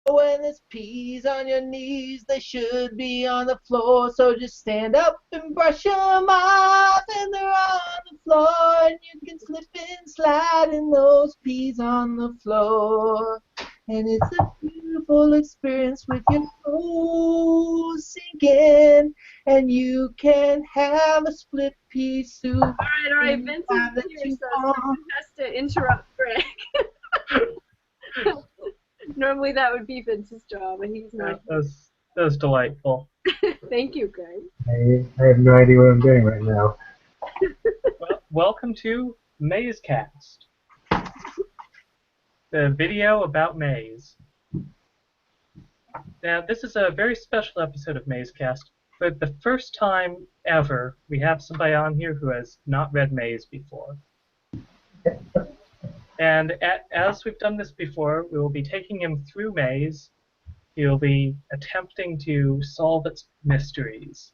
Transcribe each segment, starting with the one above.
When there's peas on your knees, they should be on the floor. So just stand up and brush them off, and they're on the floor. And you can slip and slide in those peas on the floor. And it's a beautiful experience with your toes sinking. And you can have a split pea soup. All right, Vince is here, so someone has to interrupt Greg. Normally that would be Vince's job, and he's not. That was delightful. Thank you, Greg. I have no idea what I'm doing right now. Well, welcome to Mazecast, the video about Maze. Now, this is a very special episode of Mazecast. For the first time ever, we have somebody on here who has not read Maze before. And as we've done this before, we will be taking him through Maze. He'll be attempting to solve its mysteries.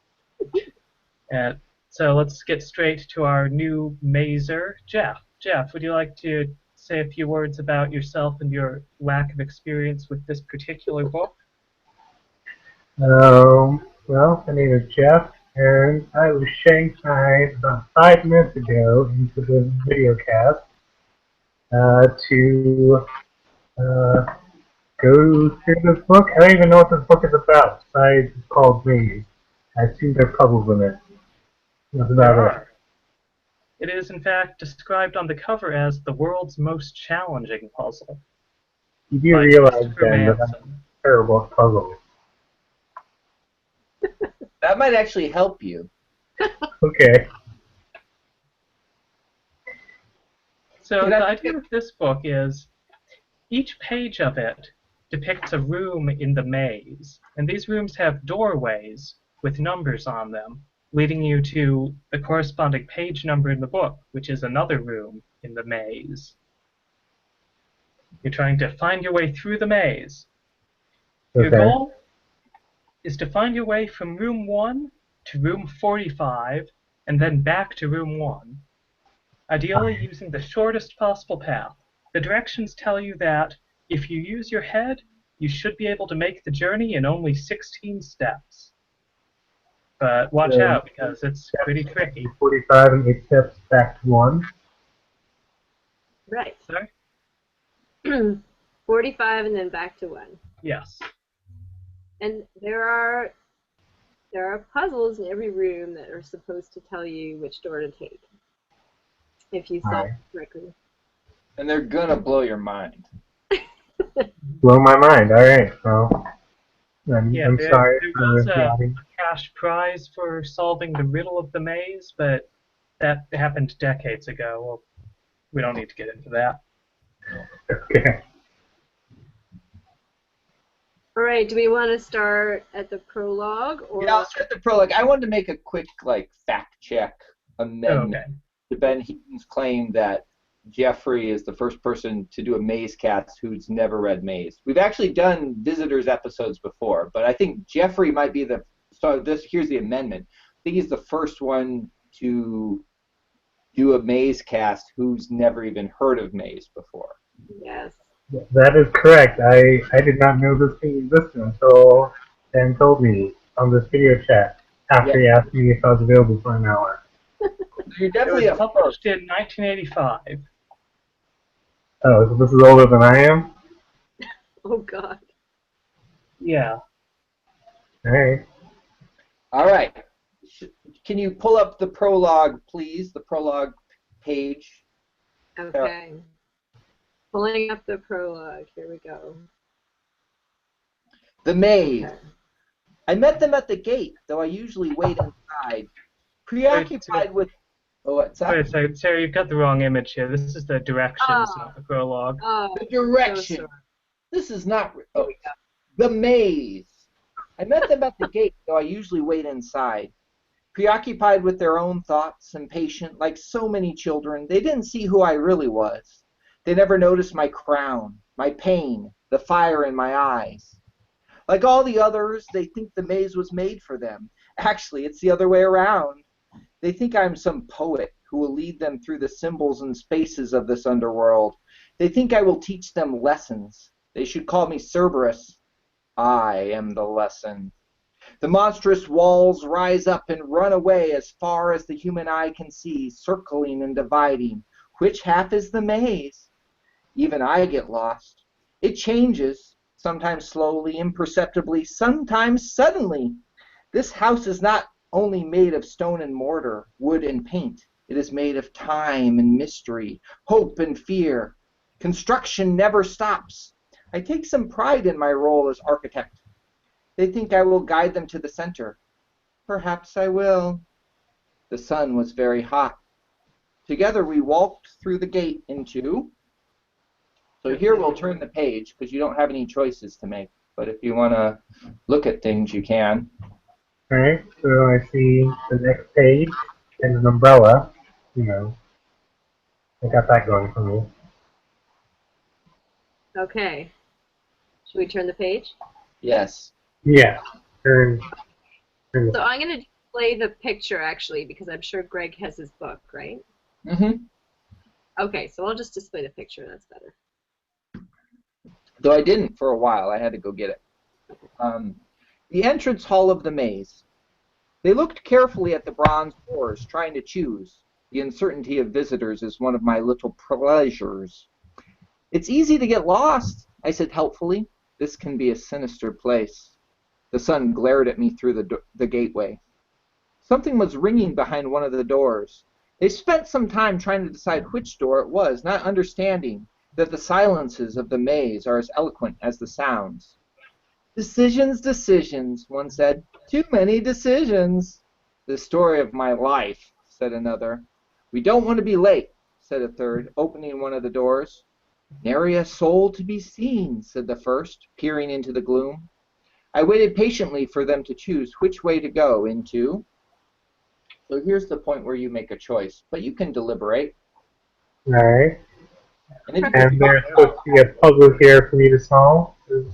So let's get straight to our new mazer, Jeff. Jeff, would you like to say a few words about yourself and your lack of experience with this particular book? Well, my name is Jeff, and I was shanghaied about 5 minutes ago into the video cast to go through this book. I don't even know what this book is about, besides it's called Maze. I assume there are puzzles in it. That's about it. It is, in fact, described on the cover as the world's most challenging puzzle. You do realize, then, that I'm terrible at puzzles. That might actually help you. Okay. So the idea of this book is each page of it depicts a room in the maze, and these rooms have doorways with numbers on them, leading you to the corresponding page number in the book, which is another room in the maze. You're trying to find your way through the maze. Okay. Your goal is to find your way from room 1 to room 45, and then back to room 1. Ideally using the shortest possible path. The directions tell you that if you use your head, you should be able to make the journey in only 16 steps. But watch out, because it's pretty tricky. 45 and 8 steps back to 1. Right. Sorry? 45 and then back to 1. Yes. And there are puzzles in every room that are supposed to tell you which door to take, if you solve it correctly. And they're gonna blow your mind. Blow my mind. All right. Well, I'm sorry. There was a cash prize for solving the riddle of the maze, but that happened decades ago. Well, we don't need to get into that. Okay. All right. Do we want to start at the prologue, or? Yeah, I'll start the prologue. I wanted to make a quick fact check amendment to Ben Heaton's claim that Jeffrey is the first person to do a Maze cast who's never read Maze. We've actually done visitors episodes before, but I think Jeffrey might be here's the amendment. I think he's the first one to do a Maze cast who's never even heard of Maze before. Yes. That is correct. I did not know this thing existed until Dan told me on this video chat after he asked me if I was available for an hour. You're definitely it was published in 1985. Oh, so this is older than I am? Oh, God. Yeah. Alright. All right. Can you pull up the prologue, please? The prologue page. Okay. Pulling up the prologue. Here we go. The maze. Okay. I met them at the gate, though I usually wait inside. Preoccupied with... Oh, what's that? Wait a second, Sarah, you've got the wrong image here. This is the directions, not the prologue. Oh, The direction. so This is not... Oh, the maze. I met them at the gate, though I usually wait inside. Preoccupied with their own thoughts, impatient, like so many children, they didn't see who I really was. They never noticed my crown, my pain, the fire in my eyes. Like all the others, they think the maze was made for them. Actually, it's the other way around. They think I'm some poet who will lead them through the symbols and spaces of this underworld. They think I will teach them lessons. They should call me Cerberus, I am the lesson. The monstrous walls rise up and run away as far as the human eye can see, circling and dividing. Which half is the maze? Even I get lost. It changes, sometimes slowly, imperceptibly, sometimes suddenly. This house is not only made of stone and mortar, wood and paint. It is made of time and mystery, hope and fear. Construction never stops. I take some pride in my role as architect. They think I will guide them to the center. Perhaps I will. The sun was very hot. Together we walked through the gate into. So here we'll turn the page because you don't have any choices to make. But if you want to look at things, you can. Alright, so I see the next page and an umbrella. You know, I got that going for me. Okay. Should we turn the page? Yes. Yeah. Turn the So I'm going to display the picture, actually, because I'm sure Greg has his book, right? Mm-hmm. Okay, so I'll just display the picture. That's better. Though I didn't for a while. I had to go get it. The entrance hall of the maze. They looked carefully at the bronze doors, trying to choose. The uncertainty of visitors is one of my little pleasures. It's easy to get lost, I said helpfully. This can be a sinister place. The sun glared at me through the gateway. Something was ringing behind one of the doors. They spent some time trying to decide which door it was, not understanding that the silences of the maze are as eloquent as the sounds. Decisions, decisions, one said. Too many decisions. The story of my life, said another. We don't want to be late, said a third, opening one of the doors. Nary a soul to be seen, said the first, peering into the gloom. I waited patiently for them to choose which way to go into. So here's the point where you make a choice, but you can deliberate. Alright. And if you And there's supposed to be a puzzle here for me to solve, is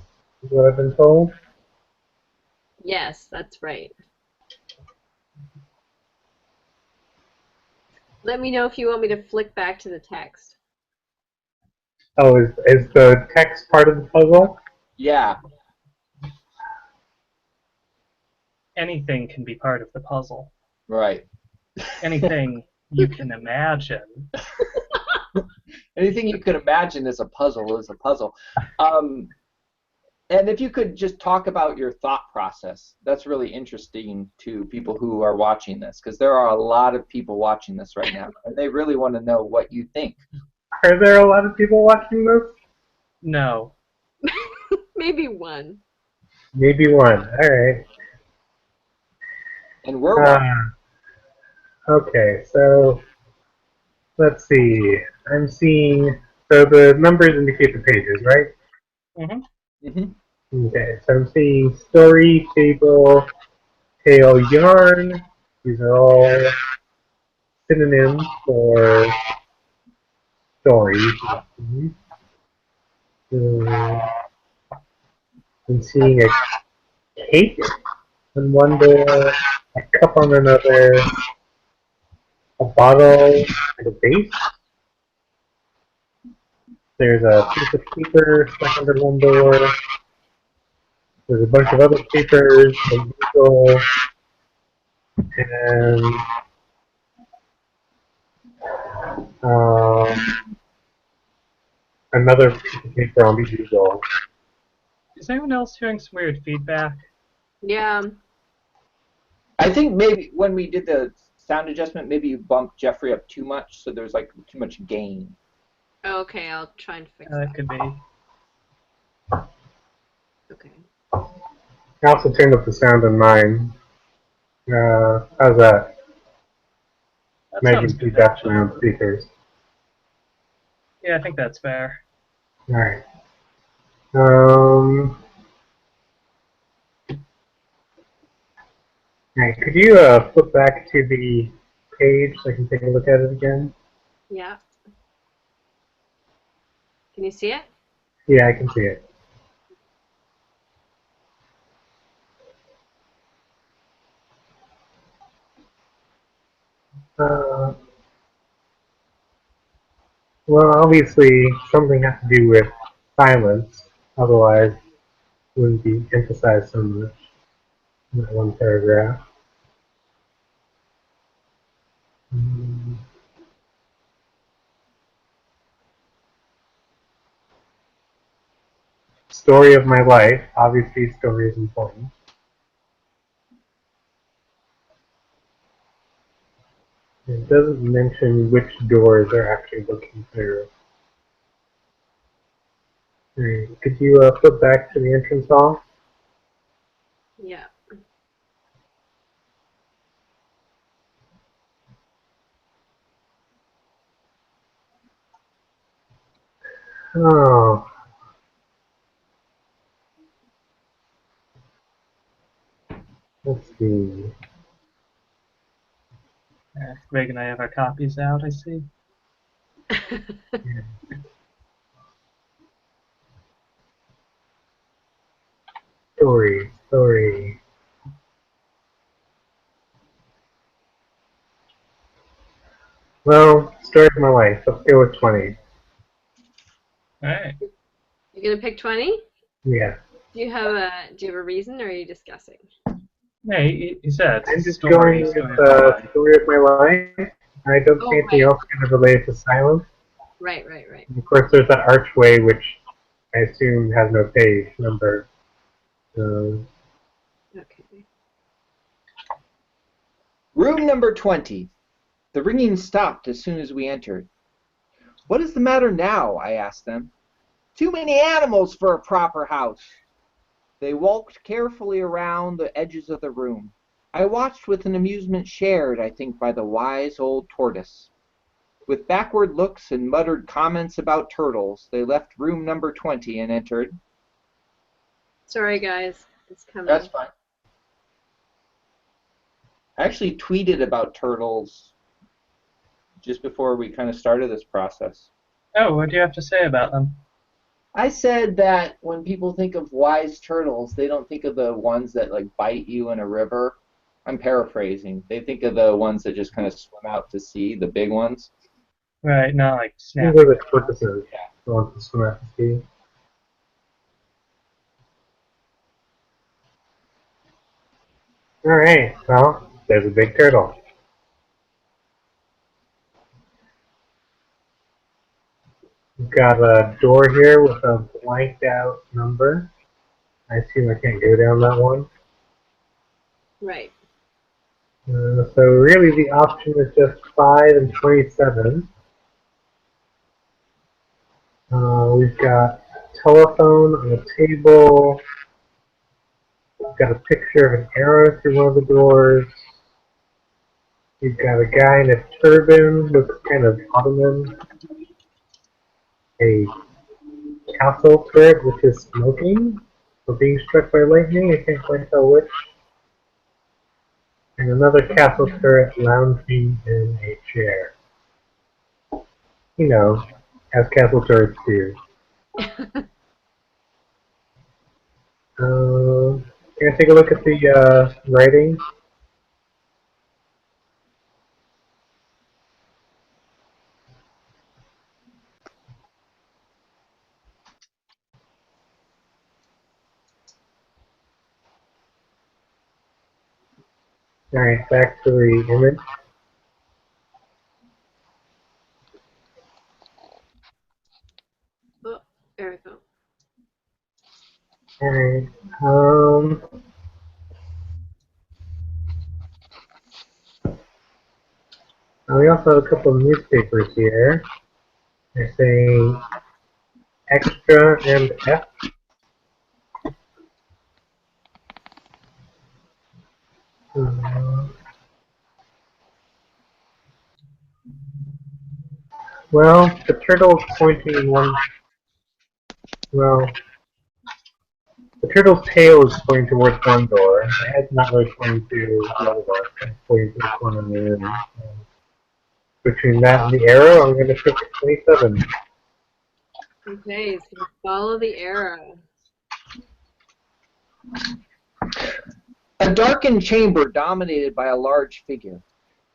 what I've been told. Yes, that's right. Let me know if you want me to flick back to the text. Oh, is the text part of the puzzle? yeah, Anything can be part of the puzzle. right. Anything you can imagine. Anything you could imagine is a puzzle is a puzzle. And if you could just talk about your thought process, that's really interesting to people who are watching this, because there are a lot of people watching this right now, and they really want to know what you think. Are there a lot of people watching this? No. Maybe one. Maybe one. Alright. And we're watching. Okay, so let's see. I'm seeing, so the numbers indicate the pages, right? Mm-hmm. Mm-hmm. Okay, so I'm seeing story, table, tale, yarn. These are all synonyms for story. I'm seeing a cake on one door, a cup on another, a bottle, and a vase. There's a piece of paper stuck under one door. There's a bunch of other papers, a easel, and another piece of paper on the easel. Is anyone else hearing some weird feedback? Yeah. I think maybe when we did the sound adjustment, maybe you bumped Jeffrey up too much, so there's like too much gain. Okay, I'll try and fix That that. could be. Okay. I also turned up the sound on mine. How's that? That Making sounds good, feedback actually. from speakers. Yeah, I think that's fair. Alright. Alright, could you flip back to the page so I can take a look at it again? Yeah. Can you see it? Yeah, I can see it. Well, obviously, something has to do with silence. Otherwise, wouldn't be emphasized so much in that one paragraph. Mm. Story of my life. Obviously, story is important. It doesn't mention which doors they're actually looking through. Right. Could you flip back to the entrance hall? Yeah. Oh, let's see. Greg and I have our copies out, I see. Story. Well, story of my life. Let's go with 20. Alright. You're gonna pick 20? Yeah. Do you have a reason, or are you just guessing? Yeah, he said I'm just story, going with story of my life. story of my life. I don't see anything else kind of related to silence. Right. And of course, there's that archway, which I assume has no page number. So, Okay. Room number 20. The ringing stopped as soon as we entered. What is the matter now? I asked them. Too many animals for a proper house. They walked carefully around the edges of the room. I watched with an amusement shared, I think, by the wise old tortoise. With backward looks and muttered comments about turtles, they left room number 20 and entered. Sorry, guys. It's coming. That's fine. I actually tweeted about turtles just before we kind of started this process. Oh, what do you have to say about them? I said that when people think of wise turtles, they don't think of the ones that like bite you in a river. I'm paraphrasing. They think of the ones that just kind of swim out to sea, the big ones. Right, not like these snap. are the tortoises. The ones to swim out to sea. Alright, well, there's a big turtle. We've got a door here with a blanked out number. I assume I can't go down that one. Right. So really the option is just 5 and 27. We've got a telephone on a table. We've got a picture of an arrow through one of the doors. We've got a guy in a turban, looks kind of Ottoman. A castle turret which is smoking or being struck by lightning, I can't quite tell which. And another castle turret lounging in a chair. You know, as castle turrets do. Can I take a look at the writing? Alright, back to the image. Oh, there we go. Alright, we also have a couple of newspapers here. They're saying Extra and F. Well, the turtle's pointing in one. Well, the turtle's tail is pointing towards one door. The head's not really pointing to the other door. It's pointing to the corner of the room. Between that and the arrow, I'm going to pick 27. Okay, so follow the arrow. A darkened chamber dominated by a large figure.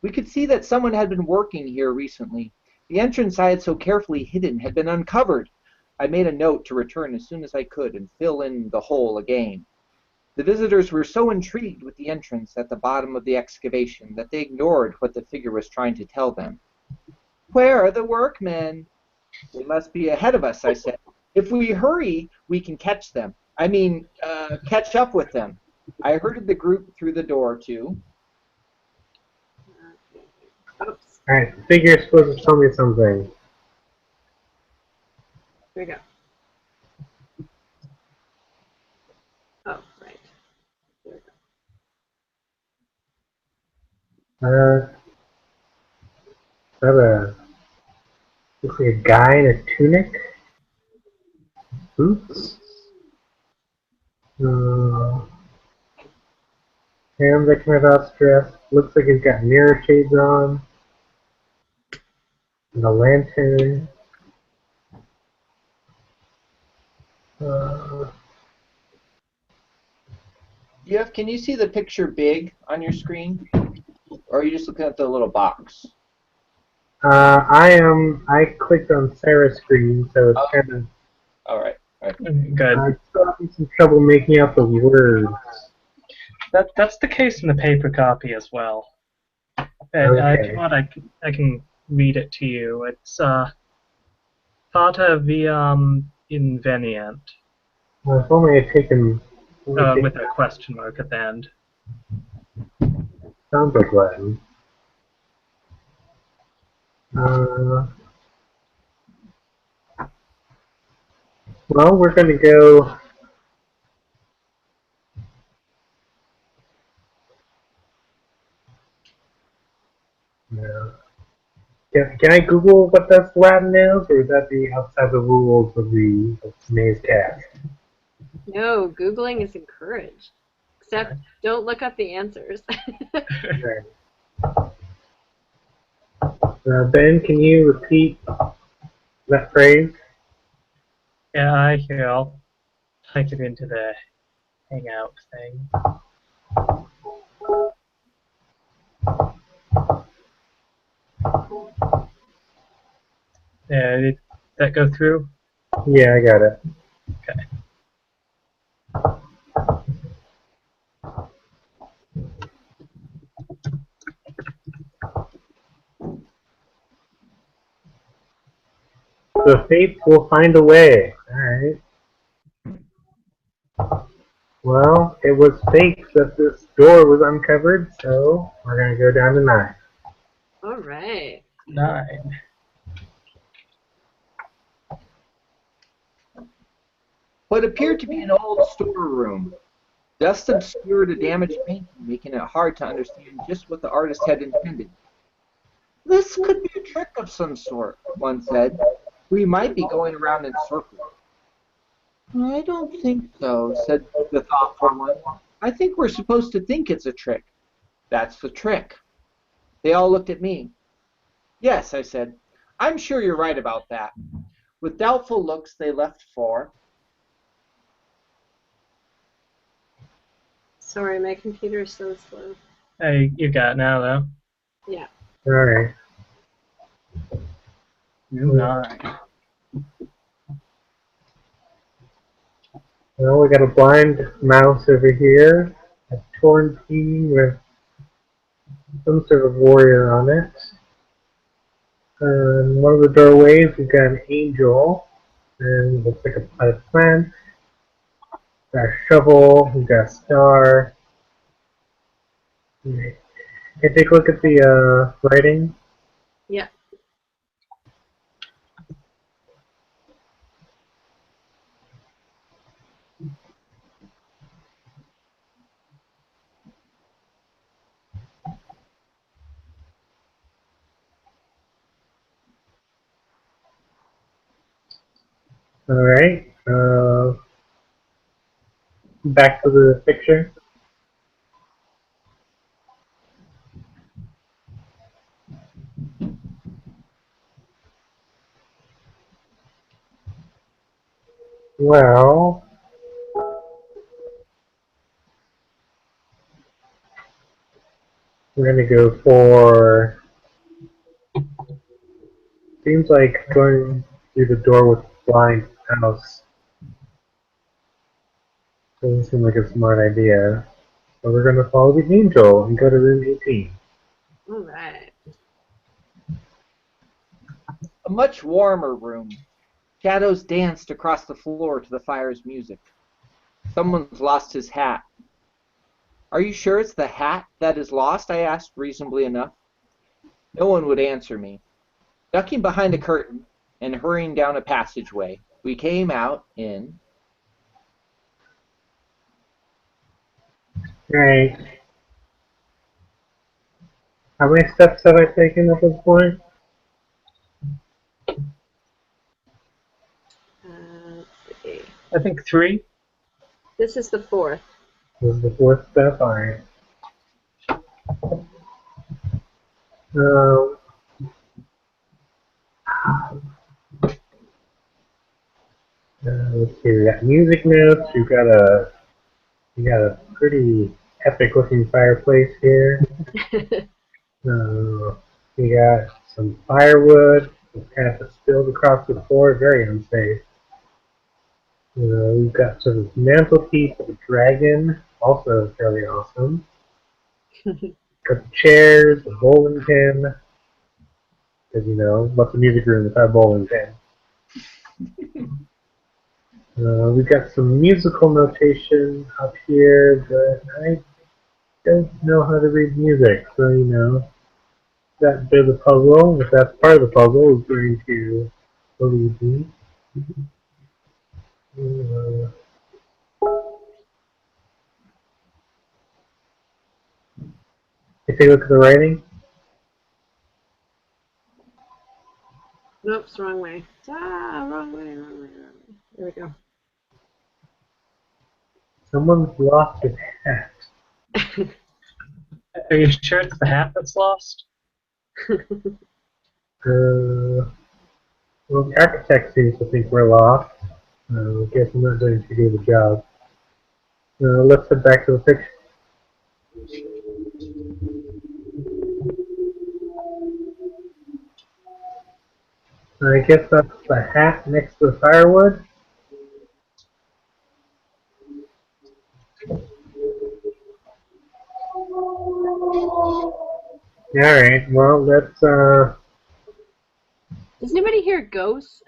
We could see that someone had been working here recently. The entrance I had so carefully hidden had been uncovered. I made a note to return as soon as I could and fill in the hole again. The visitors were so intrigued with the entrance at the bottom of the excavation that they ignored what the figure was trying to tell them. Where are the workmen? They must be ahead of us, I said. If we hurry, we can catch them. Catch up with them. I herded the group through the door, too. Oops. Alright, the figure's supposed to tell me something. Here we go. Oh, right. There we go. Is that looks like a guy in a tunic? Boots? Hands are kind of outstretched. Looks like he's got mirror shades on. And a lantern. Can you see the picture big on your screen? Or are you just looking at the little box? I clicked on Sarah's screen, so it's kind of. Alright. Good. I'm still having some trouble making out the words. That's the case in the paper copy as well. And Okay. if you want, I can read it to you. It's Fata viam invenient. Well, if only I'd taken. With a question mark at the end. Sounds like Latin. Well, we're going to go. Yeah. Can I Google what this Latin is, or would that be outside the rules of the Mazecast? No, Googling is encouraged. Except don't look up the answers. Okay. Ben, can you repeat that phrase? Yeah, here, I'll type it into the Hangout thing. Did that go through? Yeah, I got it. Okay. The fates will find a way. Alright. Well, it was fate that this door was uncovered, so we're going to go down to 9. All right. 9. What appeared to be an old storeroom. Dust obscured a damaged painting, making it hard to understand just what the artist had intended. This could be a trick of some sort, one said. We might be going around in circles. I don't think so, said the thoughtful one. I think we're supposed to think it's a trick. That's the trick. They all looked at me. Yes, I said. I'm sure you're right about that. With doubtful looks, they left for. Sorry, my computer is so slow. Hey, you got it now, though. Yeah. Alright. 9. Well, we got a blind mouse over here, a torn painting with some sort of warrior on it. And one of the doorways, we've got an angel, and looks like a potted plant. Got a shovel, we've got a star. Okay, take a look at the writing. Yeah. Alright, back to the picture. Well, we're gonna go for, seems like going through the door with blind house doesn't seem like a smart idea. So we're going to follow the angel and go to room 18. Alright. A much warmer room. Shadows danced across the floor to the fire's music. Someone's lost his hat. Are you sure it's the hat that is lost? I asked reasonably enough. No one would answer me. Ducking behind a curtain and hurrying down a passageway, we came out in... Alright. How many steps have I taken at this point? Let's see. I think 3. This is the 4th. This is the 4th step. Alright. Let's see, we got music notes, we got a pretty epic looking fireplace here. We got some firewood, it's kind of spilled across the floor, very unsafe. We've got sort of mantelpiece of a dragon, also fairly awesome. Got the chairs, a bowling pin, because what's a music room without a bowling pin? We've got some musical notation up here, but I don't know how to read music, so that bit of the puzzle, if that's part of the puzzle, is going to believe me. Take a look at the writing. Nope, it's the wrong way. Wrong way, wrong way, wrong way. There we go. Someone's lost his hat. Are you sure it's the hat that's lost? Well, the architect seems to think we're lost. I guess I'm not doing too good a job. Let's head back to the picture. I guess that's the hat next to the firewood. Alright, well, let's, Does anybody hear ghosts?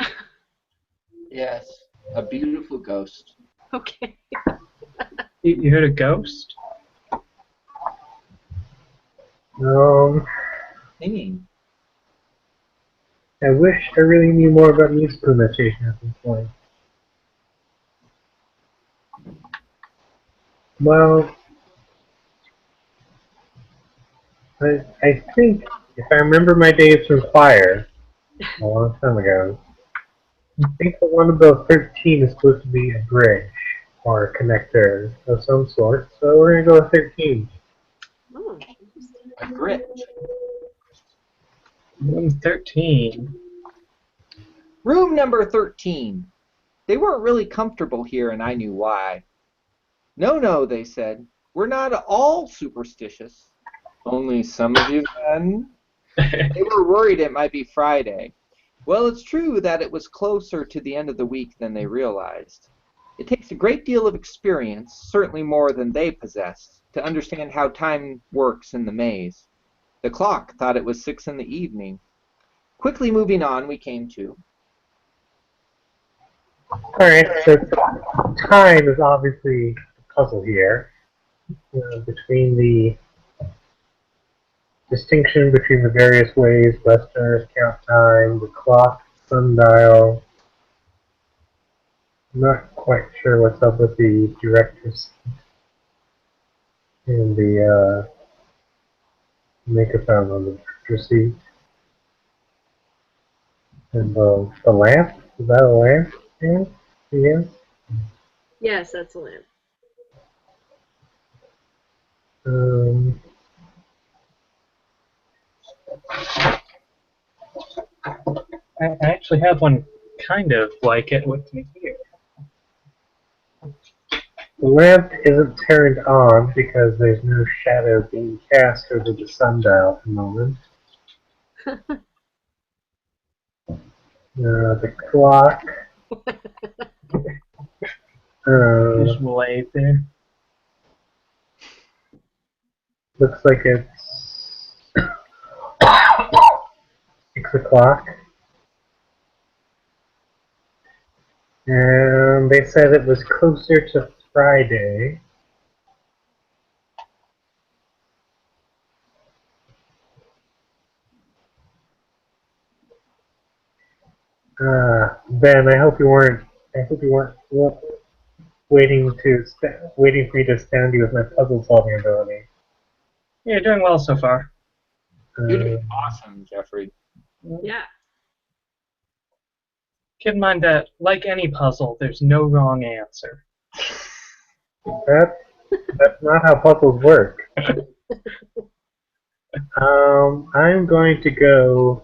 Yes, a beautiful ghost. Okay. You heard a ghost? Singing. I wish I really knew more about musical notation at this point. Well, I think, if I remember my days from Fire, a long time ago, I think the one above 13 is supposed to be a bridge, or a connector of some sort, so we're going to go with 13. Oh, A grit. Room 13. Room number 13. They weren't really comfortable here, and I knew why. No, no, they said. We're not all superstitious. Only some of you then. They were worried it might be Friday. Well, it's true that it was closer to the end of the week than they realized. It takes a great deal of experience, certainly more than they possessed, to understand how time works in the maze. The clock thought it was 6 in the evening. Quickly moving on, we came to... Alright, so time is obviously the puzzle here. Between the distinction between the various ways Westerners count time, the clock, sundial. I'm not quite sure what's up with the director's and the microphone on the director's seat. And the lamp? Is that a lamp? Yeah. yes, that's a lamp. I actually have one kind of like it with me here. The lamp isn't turned on because there's no shadow being cast over the sundial at the moment. The clock Visual aid there. Looks like it's 6 o'clock. And they said it was closer to Friday. Ben, I hope you weren't. I hope you weren't waiting for me to astound you with my puzzle solving ability. You're doing well so far. You're doing awesome, Jeffrey. Yeah. Keep in mind that, like any puzzle, there's no wrong answer. That's not how puzzles work. I'm going to go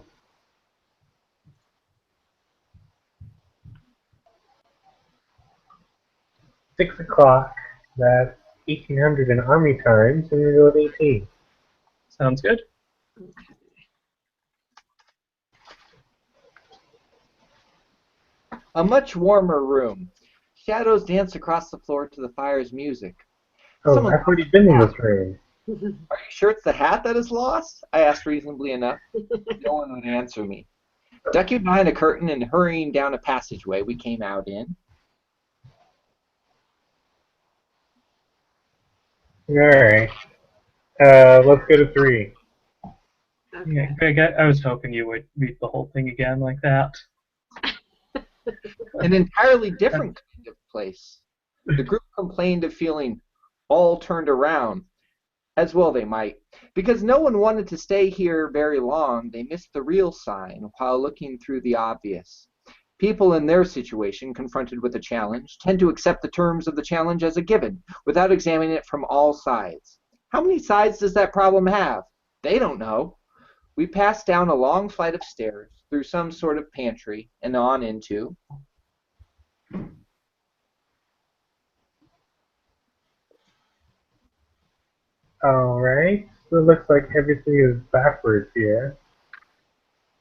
6 o'clock. That's 1800 in Army time, so I'm going to go with 18. Sounds good. A much warmer room. Shadows dance across the floor to the fire's music. Oh, Someone- I've already been in this room. Are you sure it's the hat that is lost? I asked reasonably enough. No one would answer me. Ducking behind a curtain and hurrying down a passageway we came out in. Alright. Let's go to 3. Yeah, Greg, I was hoping you would read the whole thing again like that. An entirely different kind of place. The group complained of feeling all turned around. As well they might. Because no one wanted to stay here very long, they missed the real sign while looking through the obvious. People in their situation, confronted with a challenge, tend to accept the terms of the challenge as a given, without examining it from all sides. How many sides does that problem have? They don't know. We passed down a long flight of stairs, through some sort of pantry, and on into... Alright. So it looks like everything is backwards here.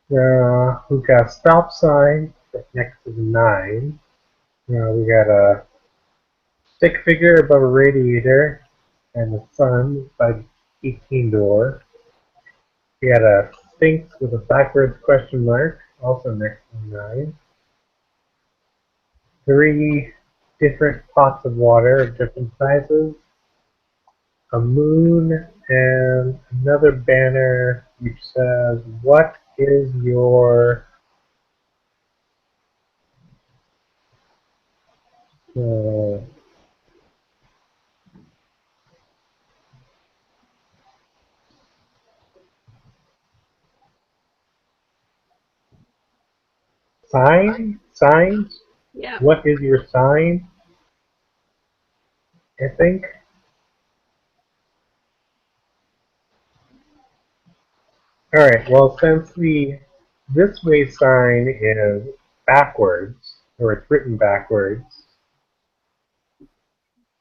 We've got a stop sign next to the 9. We got a stick figure above a radiator and the sun by the 18 door. We got a sphinx with a backwards question mark, also next to the 9. 3 different pots of water of different sizes. A moon and another banner which says, "What is your sign? Signs? Yeah. What is your sign?" I think. Alright, well, since the this way sign is backwards, or it's written backwards,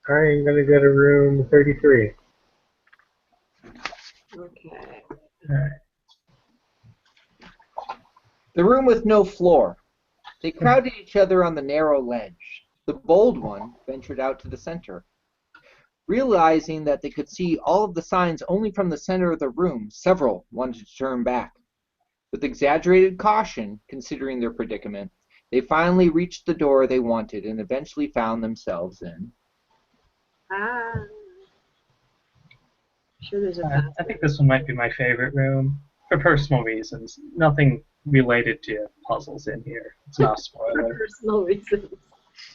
I'm going to go to room 33. Okay. Alright. The room with no floor. They crowded each other on the narrow ledge. The bold one ventured out to the center. Realizing that they could see all of the signs only from the center of the room, several wanted to turn back. With exaggerated caution, considering their predicament, they finally reached the door they wanted and eventually found themselves in. I'm sure there's a I password. think this one might be my favorite room, for personal reasons. Nothing related to puzzles in here. It's not a For spoiler. personal reasons.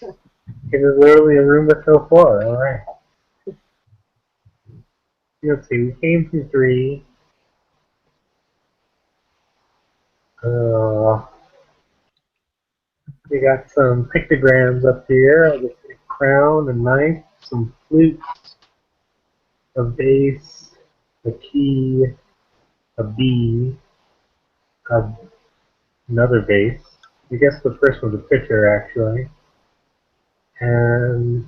It is literally a room with no floor, alright. Let's see, we came from 3. We got some pictograms up here, a crown, a knife, some flutes, a vase, a key, a bee, another vase. I guess the first one's a picture, actually. And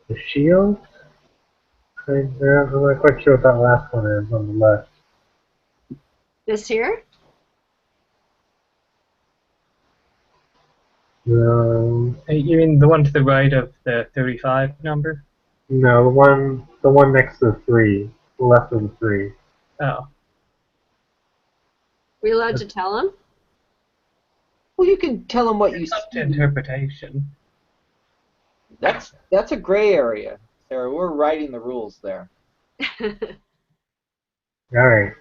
the shield? I'm not quite sure what that last one is on the left. This here? You mean the one to the right of the 35 number? No, the one next to the 3, left of the 3. Oh. We allowed to tell him? Well, you can tell them what you It's up to see. interpretation. That's a gray area, Sarah. We're writing the rules there. Alright,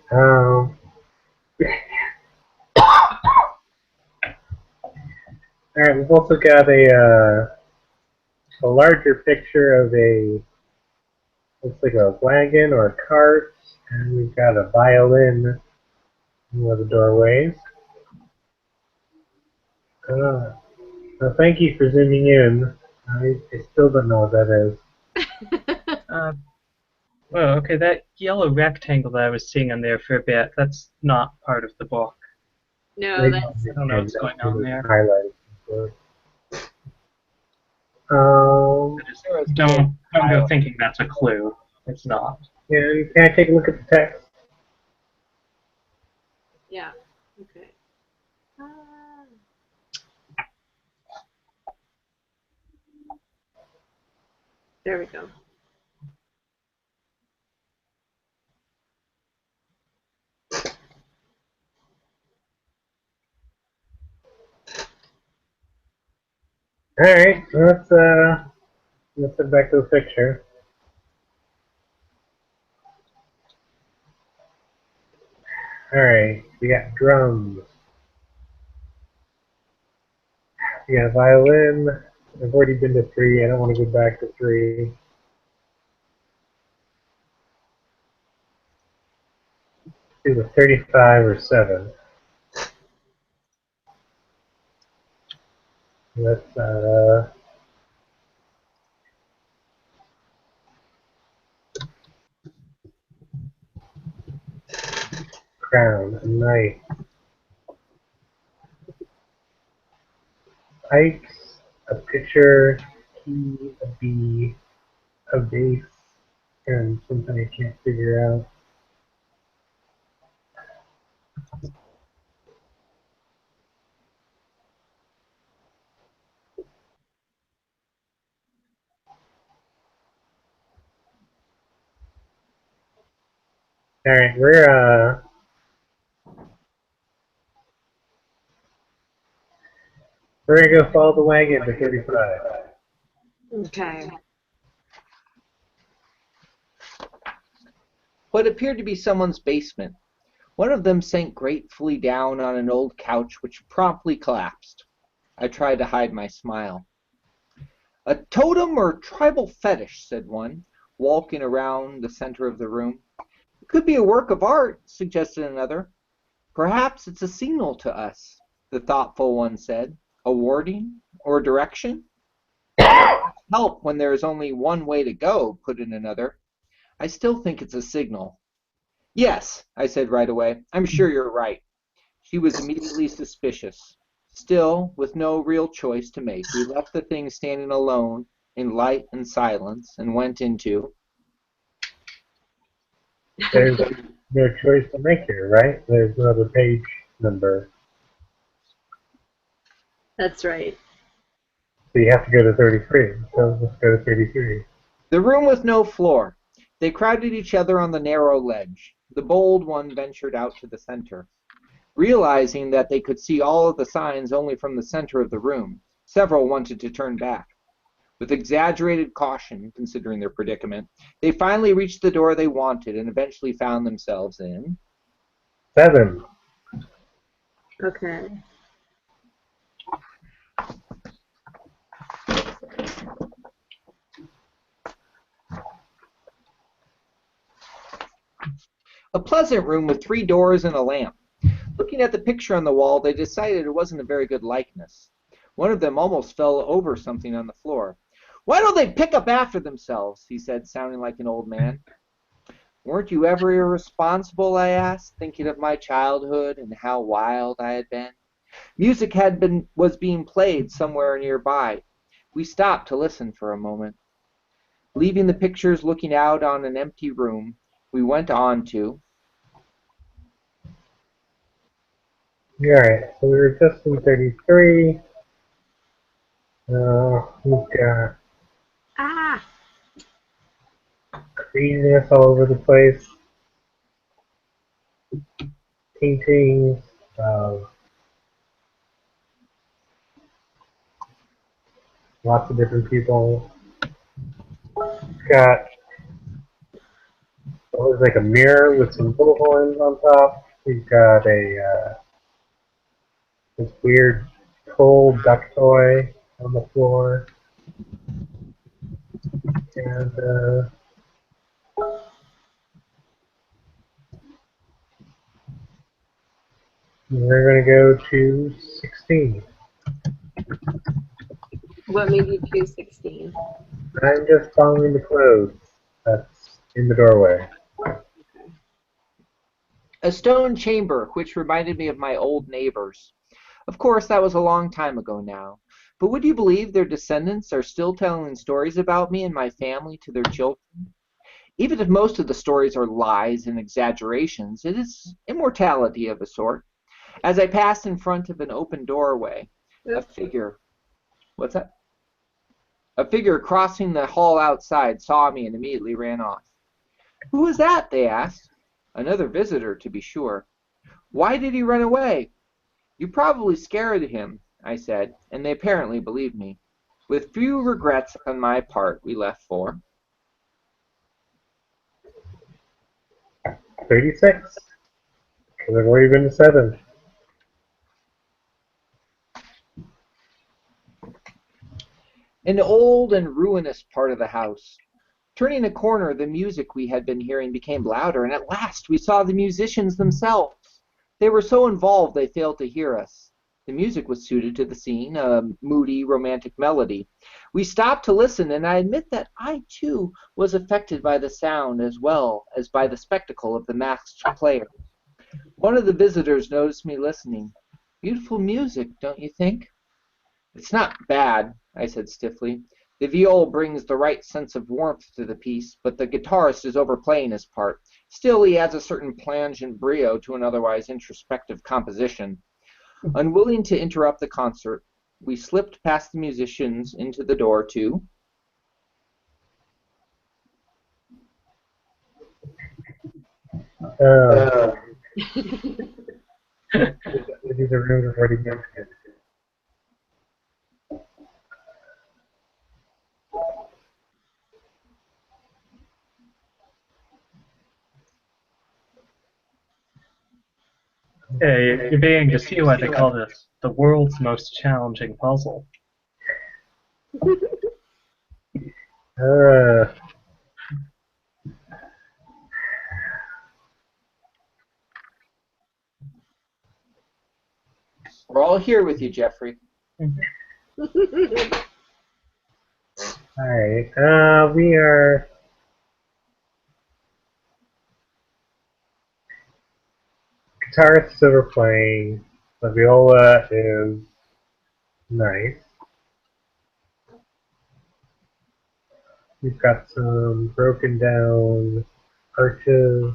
Alright, we've also got a larger picture of looks like a wagon or a cart, and we've got a violin in one of the doorways. Thank you for zooming in. I still don't know what that is. Well, okay, that yellow rectangle that I was seeing in there for a bit, that's not part of the book. No, that's... I don't know what's going on there. Highlighted. Don't go thinking that's a clue. It's not. And can I take a look at the text? Yeah, okay. There we go. Alright, let's head back to the picture. Alright, we got drums. We got a violin. I've already been to 3. I don't want to go back to 3. Do the 35 or 7. Let's crown, a knife, pikes, a pitcher, key, a bee, a vase, and something I can't figure out. Alright, we're gonna go follow the wagon to 35. Okay. What appeared to be someone's basement. One of them sank gratefully down on an old couch, which promptly collapsed. I tried to hide my smile. A totem or tribal fetish, said one, walking around the center of the room. It could be a work of art, suggested another. Perhaps it's a signal to us, the thoughtful one said. A warning or direction? Help when there is only one way to go, put in another. I still think it's a signal. Yes, I said right away. I'm sure you're right. She was immediately suspicious. Still, with no real choice to make, we left the thing standing alone in light and silence and went into... There's no choice to make here, right? There's another page number. That's right. So you have to go to 33. So let's go to 33. The room with no floor. They crowded each other on the narrow ledge. The bold one ventured out to the center. Realizing that they could see all of the signs only from the center of the room, several wanted to turn back. With exaggerated caution, considering their predicament, they finally reached the door they wanted and eventually found themselves in... 7. Okay. A pleasant room with 3 doors and a lamp. Looking at the picture on the wall, they decided it wasn't a very good likeness. One of them almost fell over something on the floor. Why don't they pick up after themselves? He said, sounding like an old man. Weren't you ever irresponsible? I asked, thinking of my childhood and how wild I had been. Music was being played somewhere nearby. We stopped to listen for a moment. Leaving the pictures looking out on an empty room, we went on to... Alright, so we were just in 33. We've got Ah! craziness all over the place. Paintings of lots of different people. We've got what looks like a mirror with some bullhorns on top. We've got this weird coal duck toy on the floor. And we're going to go to 16. What made you choose 16? I'm just following the clothes that's in the doorway. A stone chamber, which reminded me of my old neighbors. Of course, that was a long time ago now. But would you believe their descendants are still telling stories about me and my family to their children? Even if most of the stories are lies and exaggerations, it is immortality of a sort. As I passed in front of an open doorway, a Oops. figure, what's that? A figure crossing the hall outside saw me and immediately ran off. Who was that? They asked. Another visitor, to be sure. Why did he run away? You probably scared him, I said, and they apparently believed me. With few regrets on my part, we left for 36. Because I've already been to 7. an old and ruinous part of the house. Turning a corner, the music we had been hearing became louder, and at last we saw the musicians themselves. They were so involved they failed to hear us. The music was suited to the scene, a moody, romantic melody. We stopped to listen, and I admit that I, too, was affected by the sound as well as by the spectacle of the masked player. One of the visitors noticed me listening. Beautiful music, don't you think? It's not bad, I said stiffly. The viol brings the right sense of warmth to the piece, but the guitarist is overplaying his part. Still, he adds a certain plangent brio to an otherwise introspective composition. Unwilling to interrupt the concert, we slipped past the musicians into the door to Uh, these are rooms I've already been to. Yeah, you're beginning to see why they call this the world's most challenging puzzle. Uh, We're all here with you, Jeffrey. Alright. We are. Guitarist is overplaying. The viola is nice. We've got some broken down arches.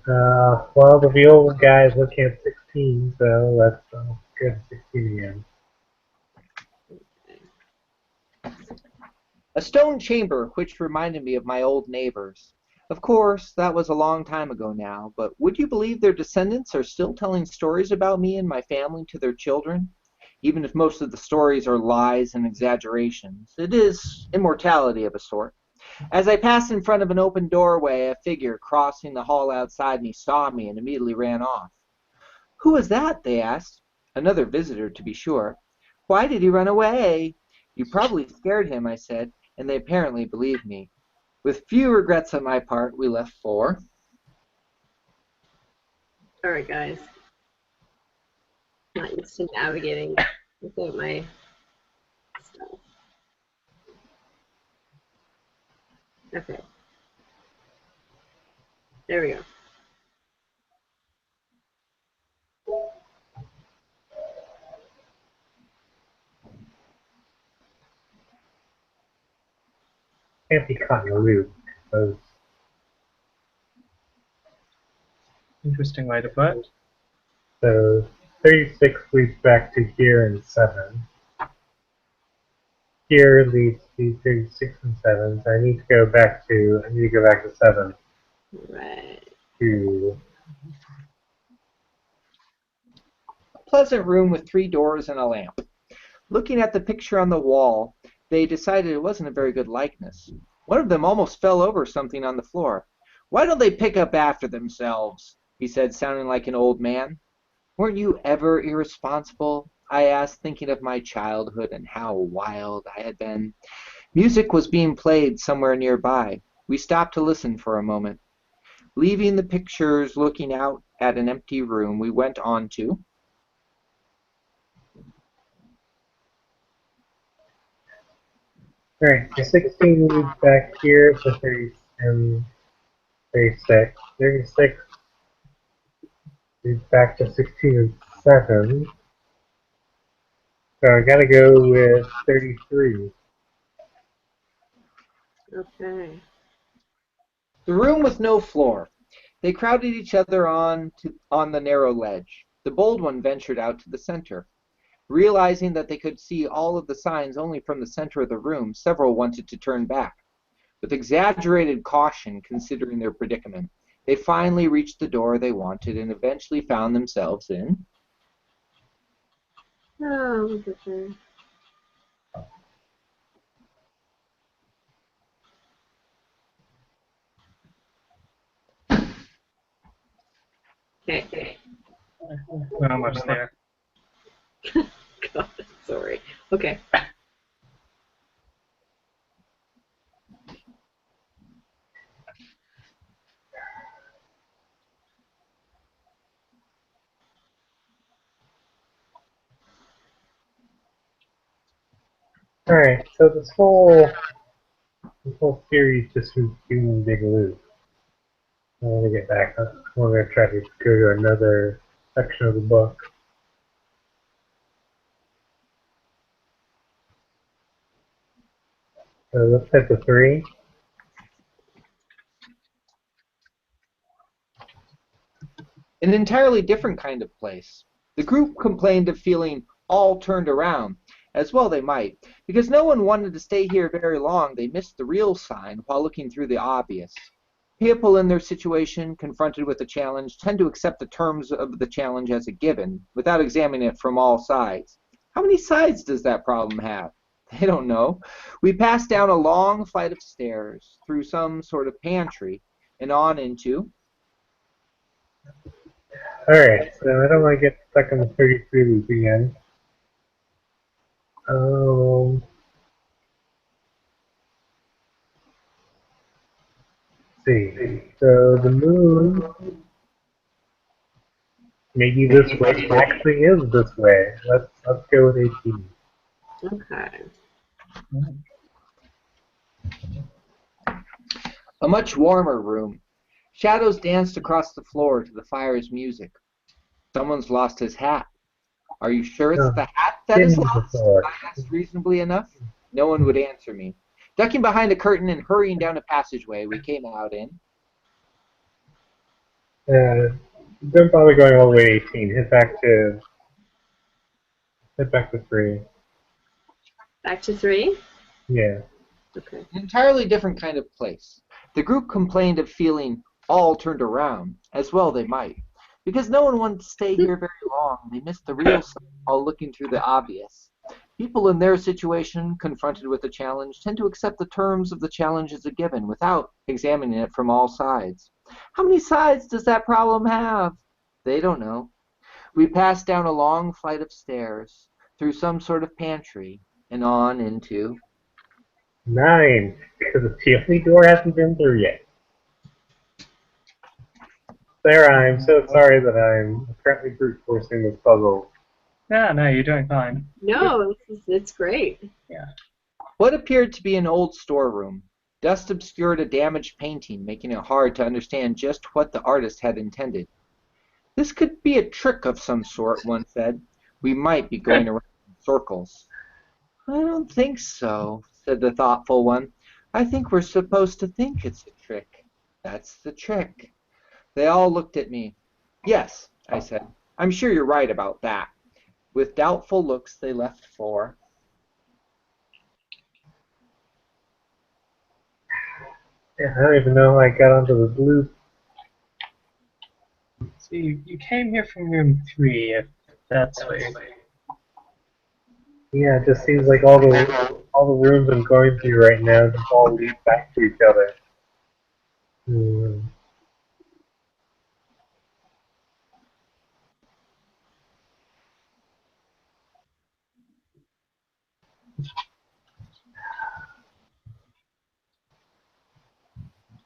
Well, the viola guy is looking at 16, so that's good. 16 again. A stone chamber which reminded me of my old neighbors. Of course, that was a long time ago now, but would you believe their descendants are still telling stories about me and my family to their children? Even if most of the stories are lies and exaggerations, it is immortality of a sort. As I passed in front of an open doorway, a figure crossing the hall outside me saw me and immediately ran off. Who was that? They asked. Another visitor, to be sure. Why did he run away? You probably scared him, I said, and they apparently believed me. With few regrets on my part, we left for Alright, guys. Not used to navigating without my stuff. Okay. There we go. Can't be caught in a loop. Because Interesting way to put it. So 36 leads back to here and 7. Here leads to 36 and 7. So I need to go back to 7 Right. to. A pleasant room with 3 doors and a lamp. Looking at the picture on the wall, they decided it wasn't a very good likeness. One of them almost fell over something on the floor. "Why don't they pick up after themselves?" he said, sounding like an old man. "Weren't you ever irresponsible?" I asked, thinking of my childhood and how wild I had been. Music was being played somewhere nearby. We stopped to listen for a moment. Leaving the pictures looking out at an empty room, we went on to. Alright, so 16 leads back here to 30 and 36. 36 leads back to 16 and 7. So I gotta go with 33. Okay. The room with no floor. They crowded each other on the narrow ledge. The bold one ventured out to the center. Realizing that they could see all of the signs only from the center of the room, several wanted to turn back. With exaggerated caution, considering their predicament, they finally reached the door they wanted and eventually found themselves in. Oh, okay. Okay. We're almost there. God, sorry. Okay. Alright, so this whole series just was doing big loop. I want to get back up. We're going to try to go to another section of the book. So let's hit the 3. An entirely different kind of place. The group complained of feeling all turned around, as well they might. Because no one wanted to stay here very long, they missed the real sign while looking through the obvious. People in their situation, confronted with a challenge, tend to accept the terms of the challenge as a given, without examining it from all sides. How many sides does that problem have? They don't know. We passed down a long flight of stairs, through some sort of pantry, and on into. Alright, so I don't want to get stuck in the 33 loop again. Um, let's see. So the moon maybe this way actually is this way. Let's go with 18. Okay. A much warmer room. Shadows danced across the floor to the fire's music. Someone's lost his hat. Are you sure it's No, the hat that is didn't the lost? floor. I asked reasonably enough. No one would answer me. Ducking behind a curtain and hurrying down a passageway we came out in. Don't bother going all the way to 18. Hit back to 3. Back to 3? Yeah. Okay. An entirely different kind of place. The group complained of feeling all turned around, as well they might. Because no one wanted to stay here very long, they missed the real stuff while looking through the obvious. People in their situation, confronted with a challenge, tend to accept the terms of the challenge as a given without examining it from all sides. How many sides does that problem have? They don't know. We passed down a long flight of stairs, through some sort of pantry, and on into. 9. Because the only door hasn't been through yet. Sarah, I'm so sorry that I'm apparently brute forcing this puzzle. Yeah, no, you're doing fine. No, it's great. Yeah. What appeared to be an old storeroom. Dust obscured a damaged painting, making it hard to understand just what the artist had intended. "This could be a trick of some sort," one said. "We might be going around in circles." "I don't think so," said the thoughtful one. "I think we're supposed to think it's a trick. That's the trick." They all looked at me. Yes, I said. I'm sure you're right about that. With doubtful looks, they left for. Yeah, I don't even know how I got onto this loop. So you came here from room 3, if that's where. Yeah, it just seems like all the rooms I'm going through right now just all lead back to each other. Hmm.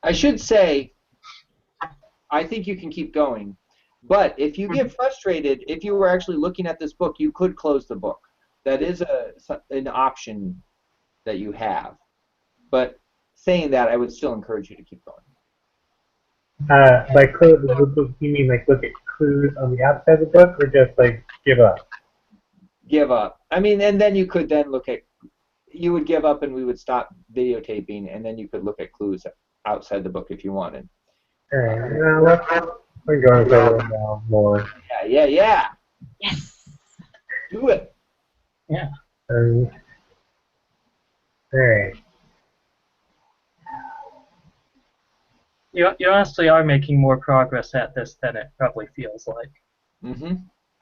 I should say, I think you can keep going. But if you get frustrated, if you were actually looking at this book, you could close the book. That is an option that you have. But saying that, I would still encourage you to keep going. By clues, you mean like look at clues on the outside of the book, or just like give up? Give up. I mean, and then you could then look at, you would give up and we would stop videotaping, and then you could look at clues outside the book if you wanted. Alright, now we're going for a little now more. Yeah. Yes. Do it. Yeah. Alright. You honestly are making more progress at this than it probably feels like. Mm-hmm.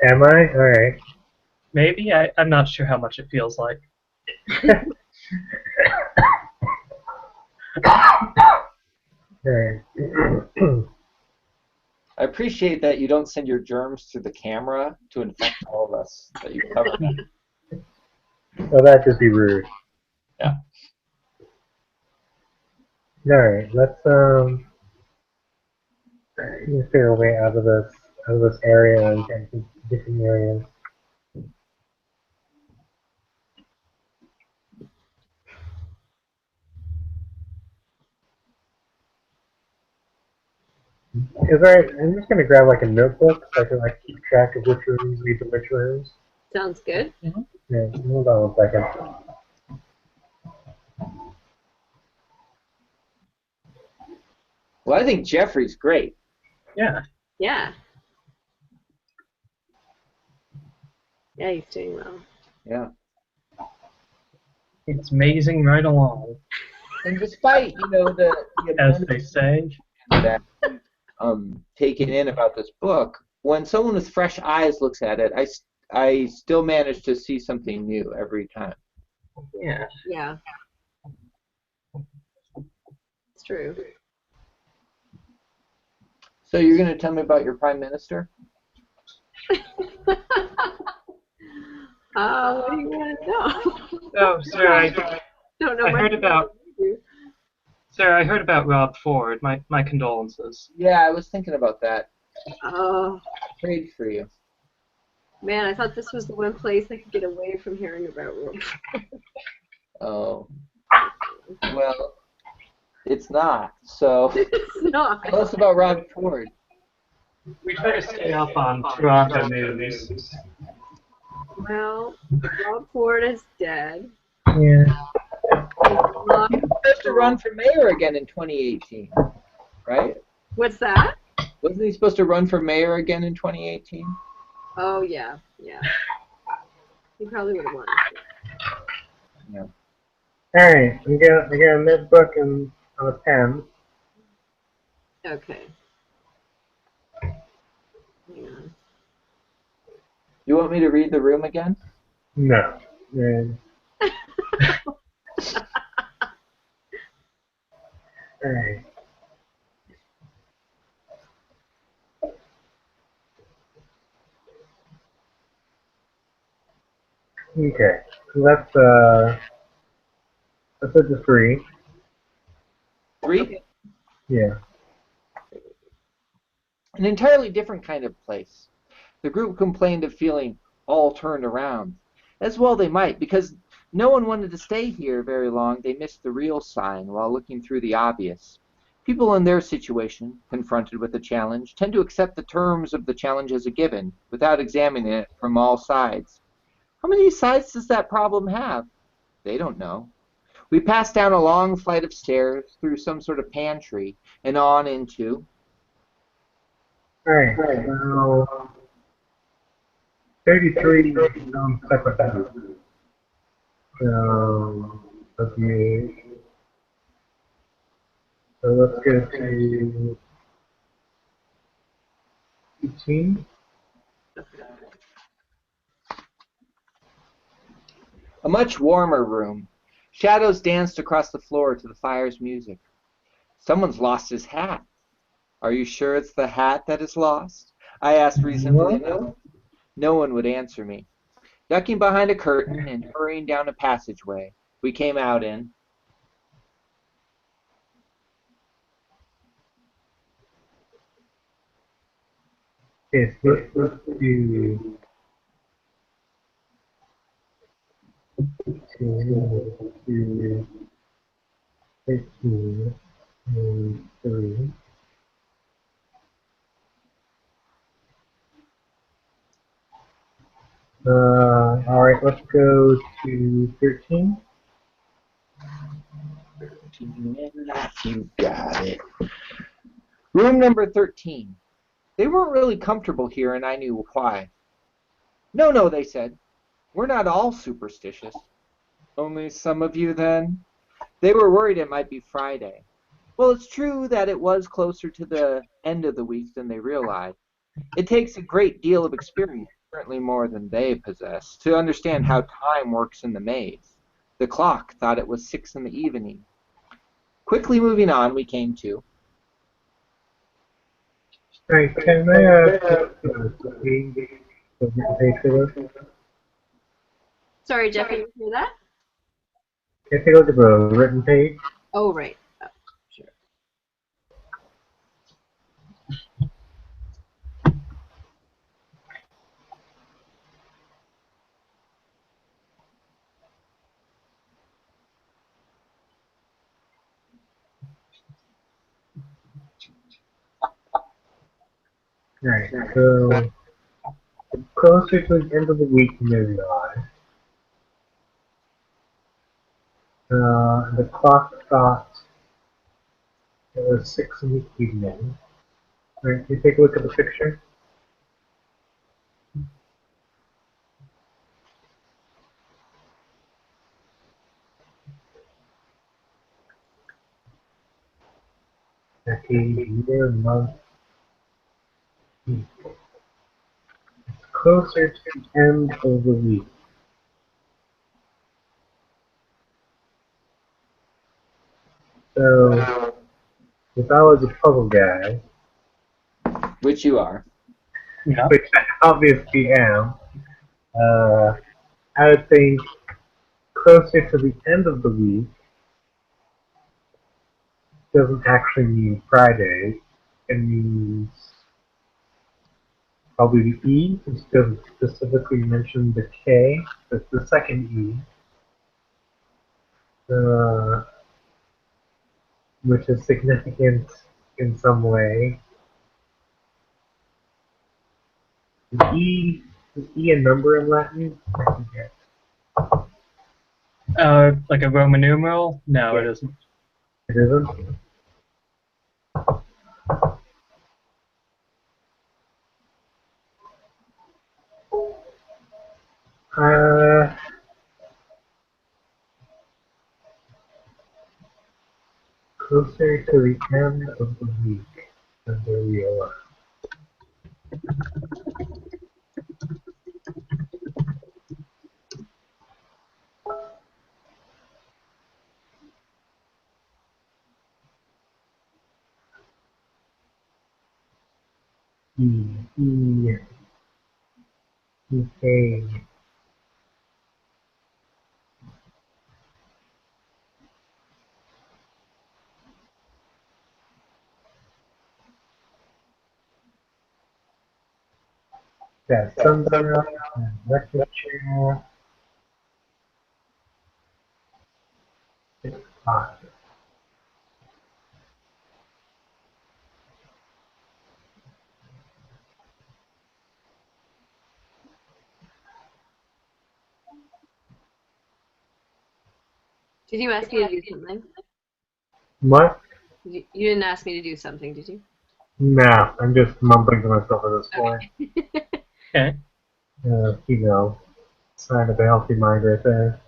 Am I? Alright. Maybe? I'm not sure how much it feels like. Alright. I appreciate that you don't send your germs through the camera to infect all of us, that you cover that. Well, that'd just be rude. Yeah. Alright, let's figure a way out of this area and get into different areas. I'm just gonna grab like a notebook so I can like keep track of which rooms lead to which rooms. Sounds good. Yeah, hold on 1 second. Well, I think Jeffrey's great. Yeah. Yeah. Yeah, he's doing well. Yeah. It's amazing right along, And despite, the as they say. that taken in about this book, when someone with fresh eyes looks at it, I still manage to see something new every time. Yeah. Yeah. It's true. So you're going to tell me about your prime minister? What do you want to know? Oh, sir, Don't know I much heard about. you. Sir, I heard about Rob Ford. My condolences. Yeah, I was thinking about that. Oh, Prayed for you. man, I thought this was the one place I could get away from hearing about Rob. Oh. Well, it's not. So It's not. tell us about Rob Ford. We try to stay up on Toronto news. Well, Rob Ford is dead. Yeah. He was supposed to run for mayor again in 2018, right? What's that? Wasn't he supposed to run for mayor again in 2018? Oh, yeah. He probably would have won. Yeah. Alright, I got a notebook and a pen. Okay. Hang on. You want me to read the room again? No. And, alright. Okay. Let's put the 3. 3? Yeah. An entirely different kind of place. The group complained of feeling all turned around. As well they might, because no one wanted to stay here very long. They missed the real sign while looking through the obvious. People in their situation, confronted with a challenge, tend to accept the terms of the challenge as a given, without examining it from all sides. How many sides does that problem have? They don't know. We passed down a long flight of stairs, through some sort of pantry, and on into Alright, so 33 sounds separate out. So, okay. So let's go to 18. A much warmer room. Shadows danced across the floor to the fire's music. Someone's lost his hat. Are you sure it's the hat that is lost? I asked reasonably enough. No one would answer me. Ducking behind a curtain and hurrying down a passageway, we came out in. Okay, so let's do 2, 2, 13, and 3. Alright, let's go to 13. You got it. Room number 13. They weren't really comfortable here, and I knew why. No, no, they said. We're not all superstitious. Only some of you, then? They were worried it might be Friday. Well, it's true that it was closer to the end of the week than they realized. It takes a great deal of experience, certainly more than they possess, to understand how time works in the maze. The clock thought it was 6 in the evening. Quickly moving on, we came to. Alright, can I ask the page for this? Sorry, Jeff, you didn't hear that? Can I take a look at the written page? Oh, right. Oh, sure. Alright, so closer to the end of the week than they realized. The clock thought it was 6 in the evening. Alright, can you take a look at the picture? Decade, year, month, week. It's closer to the end of the week. So, if I was a puzzle guy, Which you are. Yeah. which I obviously am, I would think closer to the end of the week doesn't actually mean Friday. It means probably the E, which doesn't specifically mention the K, that's the second E, which is significant in some way. Is E a number in Latin? I forget. Like a Roman numeral? No, it Yeah. isn't. It isn't? Closer to the end of the week than they realize. E, E, E, K. Got sundial, electric chair, it's hot. Did you ask me to do something? What? You didn't ask me to do something, did you? Nah, I'm just mumbling to myself at this point. Okay. You know, sign of a healthy mind right there.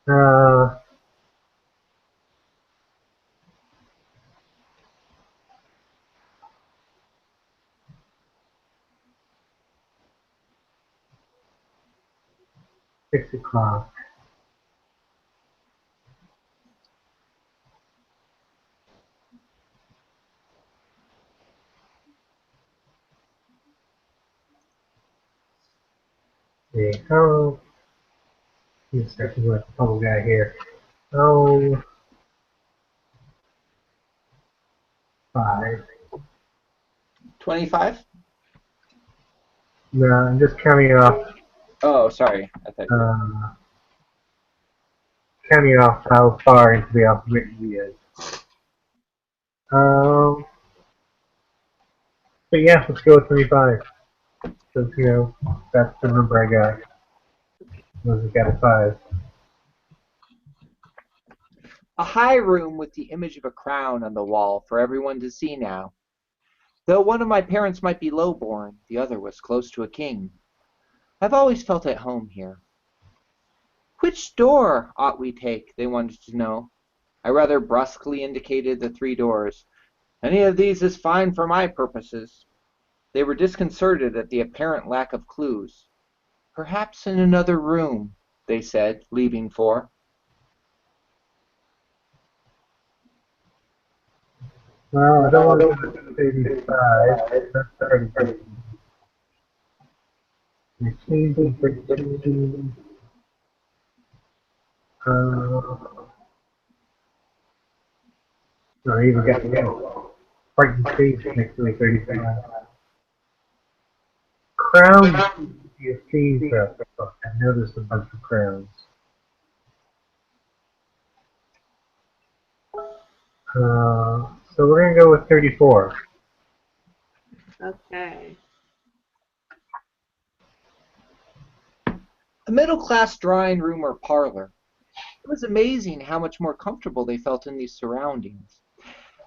Uh, $6 o'clock. See, oh, he's starting with the bubble guy here. Oh, 5. 25? No, I'm just Oh, sorry. I thought you uh, counting off how far into the alphabet he is. Um, but yeah, let's go with 25. Because, you know, that's the number I got. Was got a 5. A high room with the image of a crown on the wall for everyone to see now. Though one of my parents might be low-born, the other was close to a king. I've always felt at home here. Which door ought we take? They wanted to know. I rather brusquely indicated the 3 doors. Any of these is fine for my purposes. They were disconcerted at the apparent lack of clues. Perhaps in another room, they said, leaving 4. Well, I don't want to go to 35. That's already good. Changing for changing. No, I even got no. Parking space next to the 35. Crowns seems to be a theme throughout the book. I noticed a bunch of crowns. So we're gonna go with 34. Okay. A middle-class drawing room or parlor. It was amazing how much more comfortable they felt in these surroundings.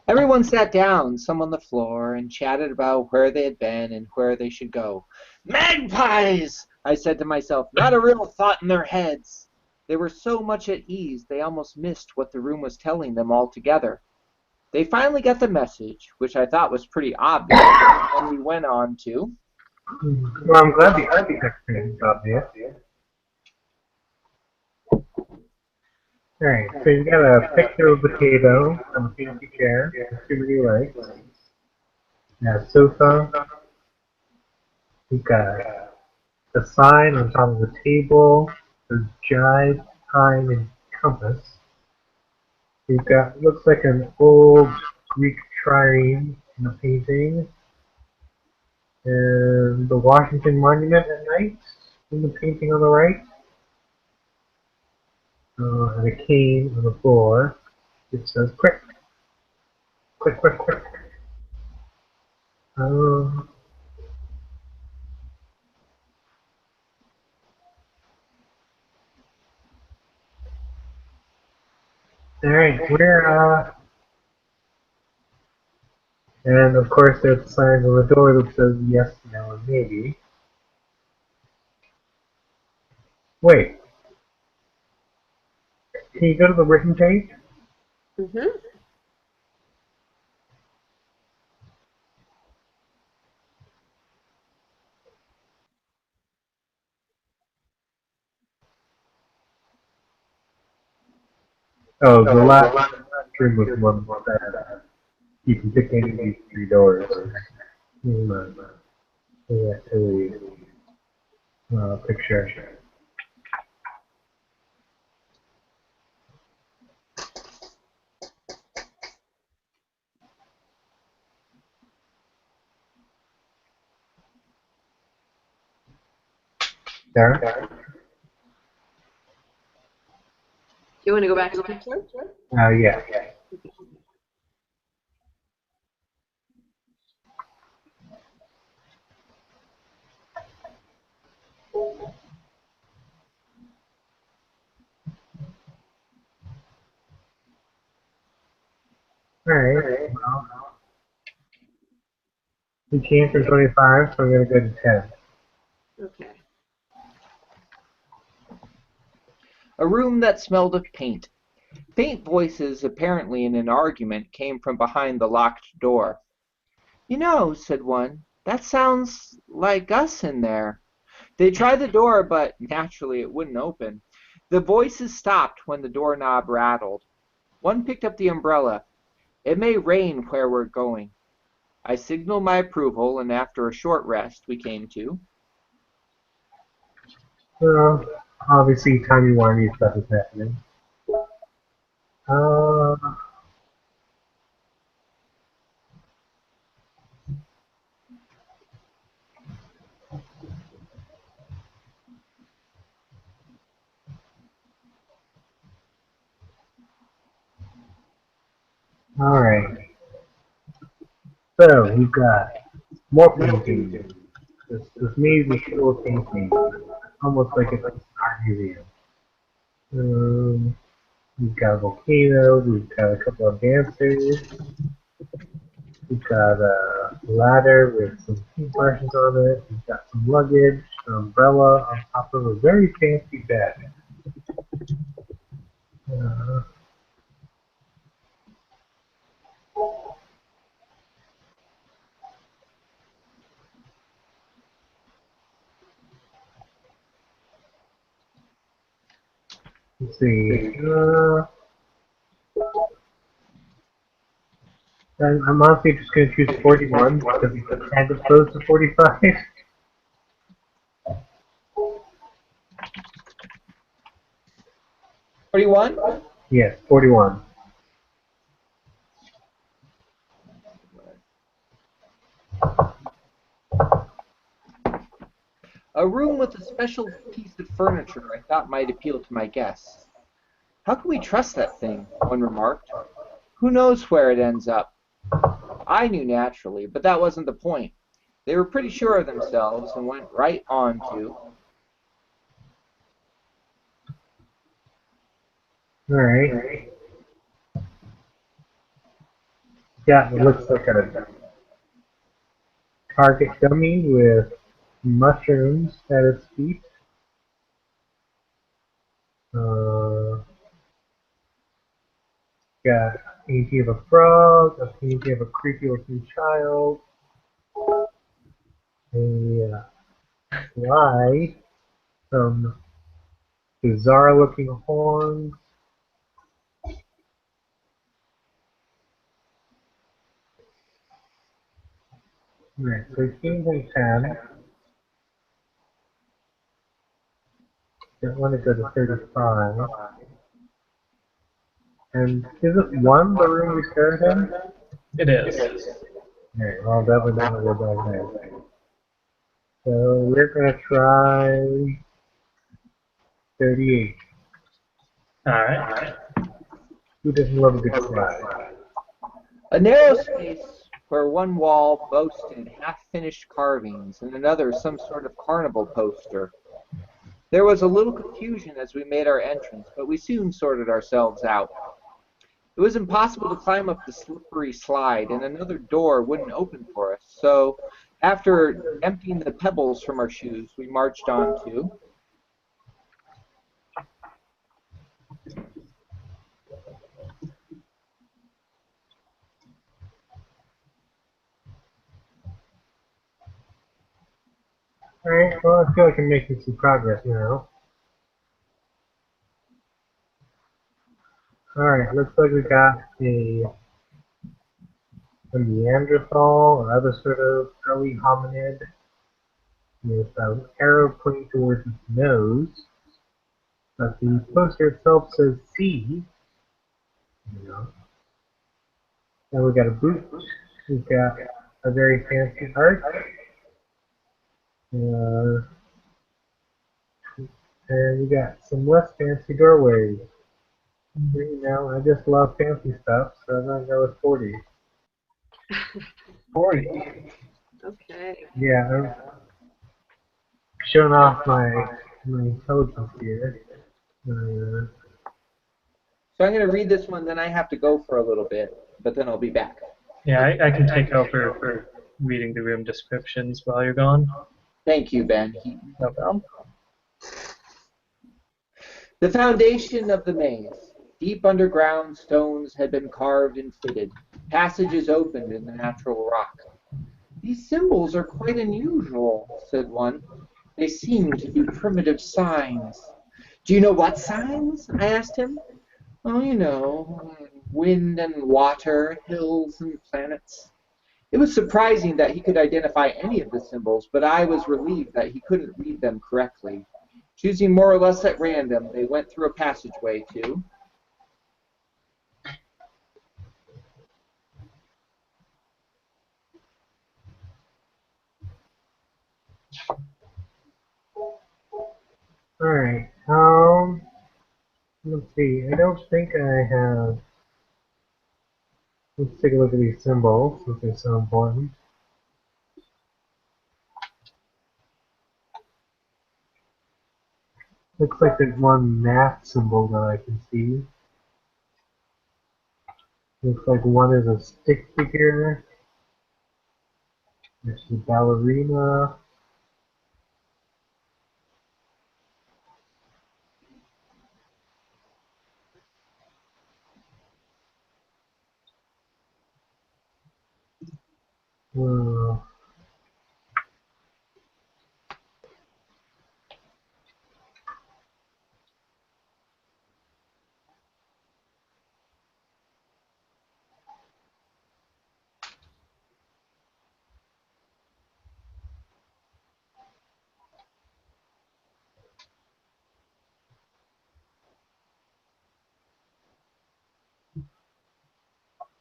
Everyone sat down, some on the floor, and chatted about where they had been and where they should go. Magpies! I said to myself, not a real thought in their heads. They were so much at ease they almost missed what the room was telling them altogether. They finally got the message, which I thought was pretty obvious, and we went on to. Well, I'm glad the architecture is obvious. Alright, so you've got a picture of a potato on a fancy chair, too many legs. A sofa. You've got a sign on top of the table. Says Jive, Time, and Compass. You've got, looks like an old Greek trireme in the painting. And the Washington Monument at night in the painting on the right. And a cane on the floor. It says quick, quick, quick, quick. Um, Alright, and of course there's signs on the door that says yes, no, and maybe. Wait, can you go to the written page? Mhm. Oh, the last room was one that you can pick any of these 3 doors. The activity picture. There? Do you want to go back to the picture? Yeah. Alright, well, We came from 25, so I'm going to go to 10. Okay. A room that smelled of paint. Faint voices, apparently in an argument, came from behind the locked door. "You know," said one, "that sounds like us in there." They tried the door, but naturally it wouldn't open. The voices stopped when the doorknob rattled. One picked up the umbrella. "It may rain where we're going." I signaled my approval, and after a short rest we came to. Obviously, timey-wimey stuff is happening. Uh, Alright. So, we've got more paintings. This maze is full of paintings. Almost like it's an art museum. We've got a volcano, we've got a couple of dancers, we've got a ladder with some paintbrushes on it, we've got some luggage, an umbrella on top of a very fancy bed. Uh, let's see. I'm honestly just going to choose 41 because it's kind of close to 45. 41? Yes, 41. A room with a special piece of furniture I thought might appeal to my guests. "How can we trust that thing?" one remarked. "Who knows where it ends up?" I knew naturally, but that wasn't the point. They were pretty sure of themselves and went right on to. Alright. Yeah, it looks like a target dummy with mushrooms at its feet. Got a painting of a frog, a painting of a creepy looking child, a fly, some bizarre looking horns. Right, so Kings and 10. Don't want to go to 35. And is it 1 the room we started in? It is. Alright, well, definitely not going to go back there. So we're going to try 38. Alright. Who doesn't love a good slide? A narrow space where one wall boasted half-finished carvings and another some sort of carnival poster. There was a little confusion as we made our entrance, but we soon sorted ourselves out. It was impossible to climb up the slippery slide, and another door wouldn't open for us, so after emptying the pebbles from our shoes, we marched on to. Alright, well, I feel like I'm making some progress now. Alright, looks like we got a Neanderthal or other sort of early hominid with an arrow pointing towards its nose. But the poster itself says C, you know. And we got a boot. We've got a very fancy arch. Uh, and we got some less fancy doorways. You know, I just love fancy stuff, so I'm gonna go with 40. 40. Okay. Yeah, I'm showing off my intelligence here. So I'm going to read this one, then I have to go for a little bit, but then I'll be back. Yeah, I can take over for reading the room descriptions while you're gone. Thank you, Van Heaton. No problem. The foundation of the maze. Deep underground stones had been carved and fitted. Passages opened in the natural rock. These symbols are quite unusual, said one. They seem to be primitive signs. Do you know what signs? I asked him. Oh, you know, wind and water, hills and planets. It was surprising that he could identify any of the symbols, but I was relieved that he couldn't read them correctly. Choosing more or less at random, they went through a passageway to. Alright, let's see, I don't think I have... Let's take a look at these symbols, since they're so important. Looks like there's one math symbol that I can see. Looks like one is a stick figure. There's the ballerina. Uh,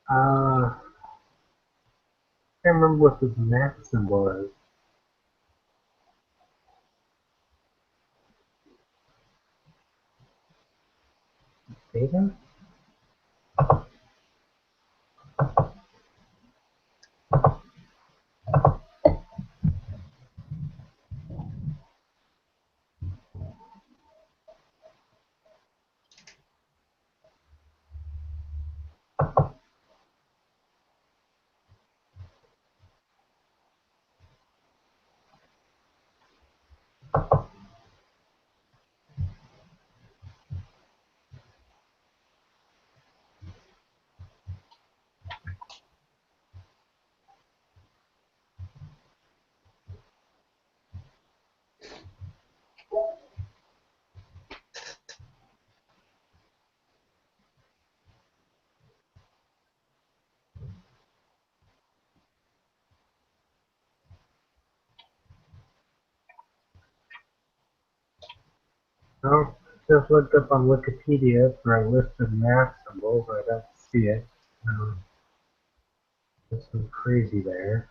I can't remember what this math symbol is. Beta? Oh, just looked up on Wikipedia for a list of math symbols. I don't see it. There's some crazy there.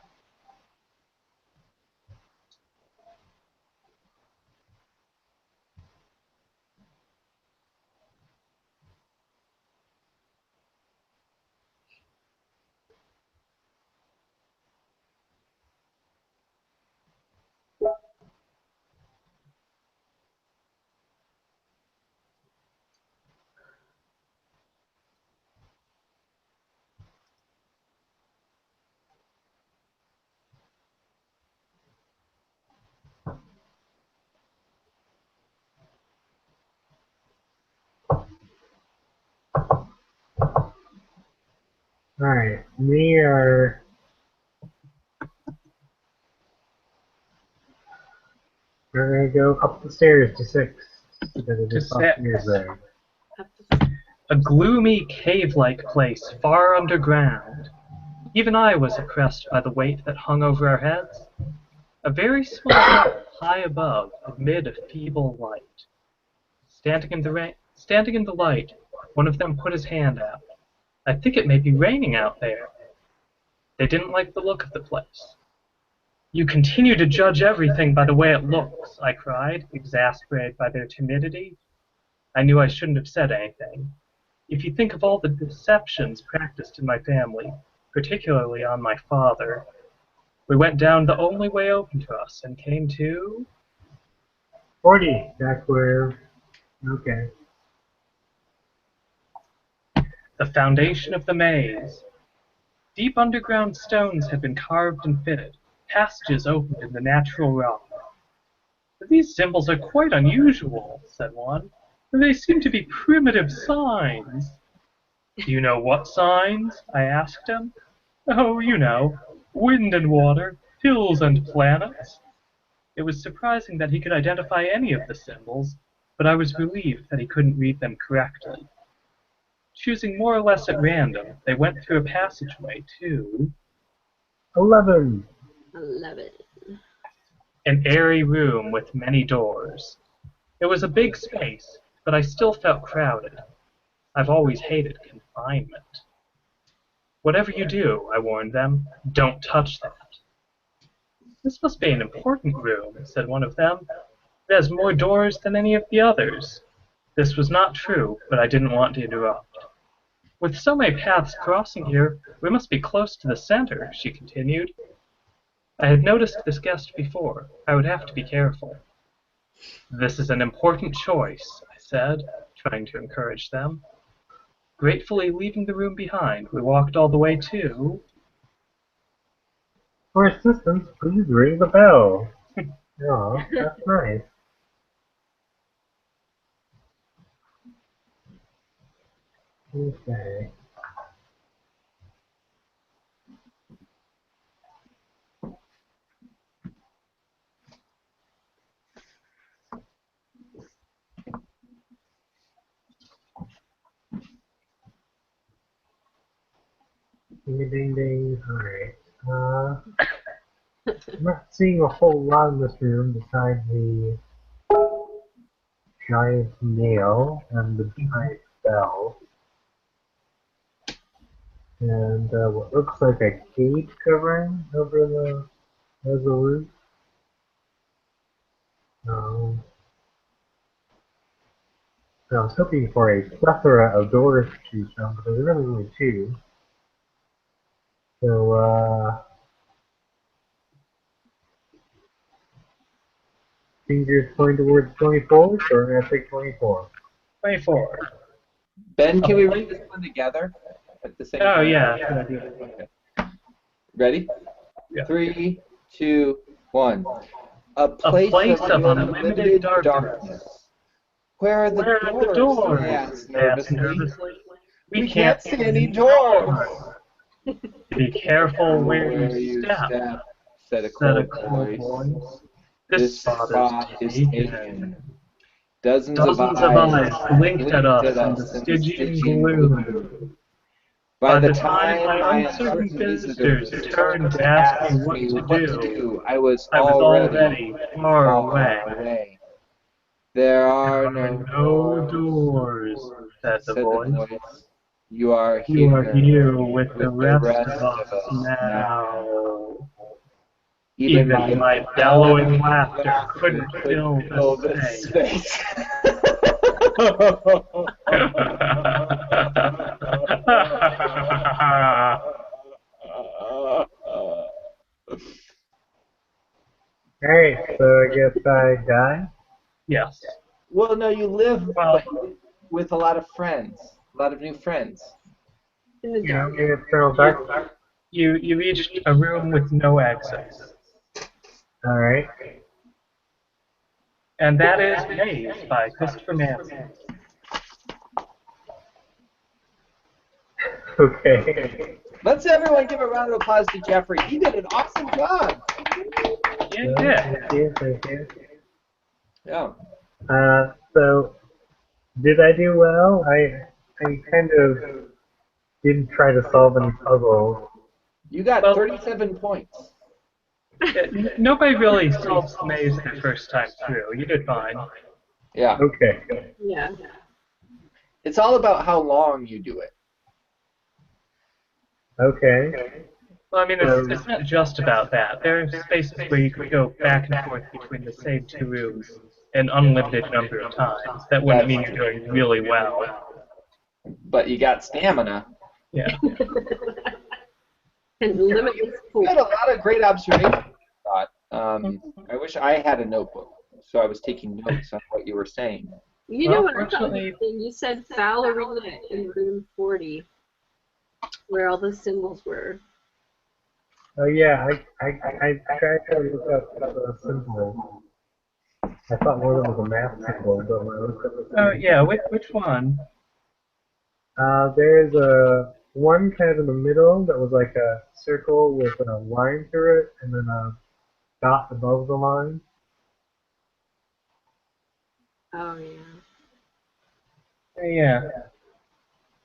Alright, we're gonna go up the stairs to 6. Because it To just upstairs 6. there. A gloomy cave-like place far underground. Even I was oppressed by the weight that hung over our heads. A very small hut high above, amid a feeble light. Standing in the light, one of them put his hand out. I think it may be raining out there. They didn't like the look of the place. You continue to judge everything by the way it looks, I cried, exasperated by their timidity. I knew I shouldn't have said anything. If you think of all the deceptions practiced in my family, particularly on my father, we went down the only way open to us and came to... 40, that's where... Okay. the foundation of the maze. Deep underground stones had been carved and fitted, passages opened in the natural rock. "These symbols are quite unusual," said one. "They seem to be primitive signs." "Do you know what signs?" I asked him. "Oh, you know, wind and water, hills and planets." It was surprising that he could identify any of the symbols, but I was relieved that he couldn't read them correctly. Choosing more or less at random, they went through a passageway to 11. 11. an airy room with many doors. It was a big space, but I still felt crowded. I've always hated confinement. "Whatever you do," I warned them, "don't touch that." "This must be an important room," said one of them. "It has more doors than any of the others." This was not true, but I didn't want to interrupt. "With so many paths crossing here, we must be close to the center," she continued. I had noticed this guest before. I would have to be careful. "This is an important choice," I said, trying to encourage them. Gratefully leaving the room behind, we walked all the way to For assistance, please ring the bell. Oh, that's nice. Okay. Ding ding ding. Alright. I'm not seeing a whole lot in this room besides the giant nail and the giant bell. And what looks like a cage covering over the roof. Um, I was hoping for a plethora of doors to choose from, but there's really only two. So, fingers pointing towards 24, so we're going to take 24. 24. Ben, can we read this one together at the same Oh, time? yeah. Okay. Ready? Yeah. 3, 2, 1. A place of unlimited darkness. Where are the Where are the doors? doors? I asked I asked nervously. nervously. We can't see any doors. Be careful where Where you you step, step, said a said a cold cold voice. voice. This spot spot is taken. taken. Dozens of Dozens of eyes eyes blinked at us in the in the Stygian Stygian gloom. gloom. By the time my uncertain visitors turned to ask me what to do, I was I was already far far away. away. There are There are no no doors, doors, said the said the voice. voice. You are You are here here with the the rest of us now. now. Even my bellowing laughter couldn't fill the space. space. Alright, so I guess I die. Yes. Well, no, you live Well, with a lot of friends, a lot of new friends. In the You know, dark. in eternal darkness. you reached a room with no exits. Alright. And that is Maze by Christopher Manson. Okay. Let's everyone give a round of applause to Jeffrey. He did an awesome job. Yeah. Thank you. Yeah. So, did I do well? I kind of didn't try to solve any puzzles. You got Well, 37 points. Nobody really solves the maze their first time through. You did fine. Yeah. Okay. Yeah. It's all about how long you do it. Okay. Well, I mean, it's not just about that. There are spaces where you could go back and forth between the same two rooms an unlimited number of times. That wouldn't mean you're doing really well. But you got stamina. Yeah. And limitless You pool. had a lot of great observations, I thought. I wish I had a notebook, so I was taking notes on what you were saying. You know Well, what I thought was fortunately- interesting? You said ballerina in room 40. where all the symbols were. Oh yeah, I tried to look up the symbol. I thought one of them was a math symbol, but when I looked up the Oh symbol, yeah, which one? there's a one kind of in the middle that was like a circle with a line through it, and then a dot above the line. Oh yeah. Yeah.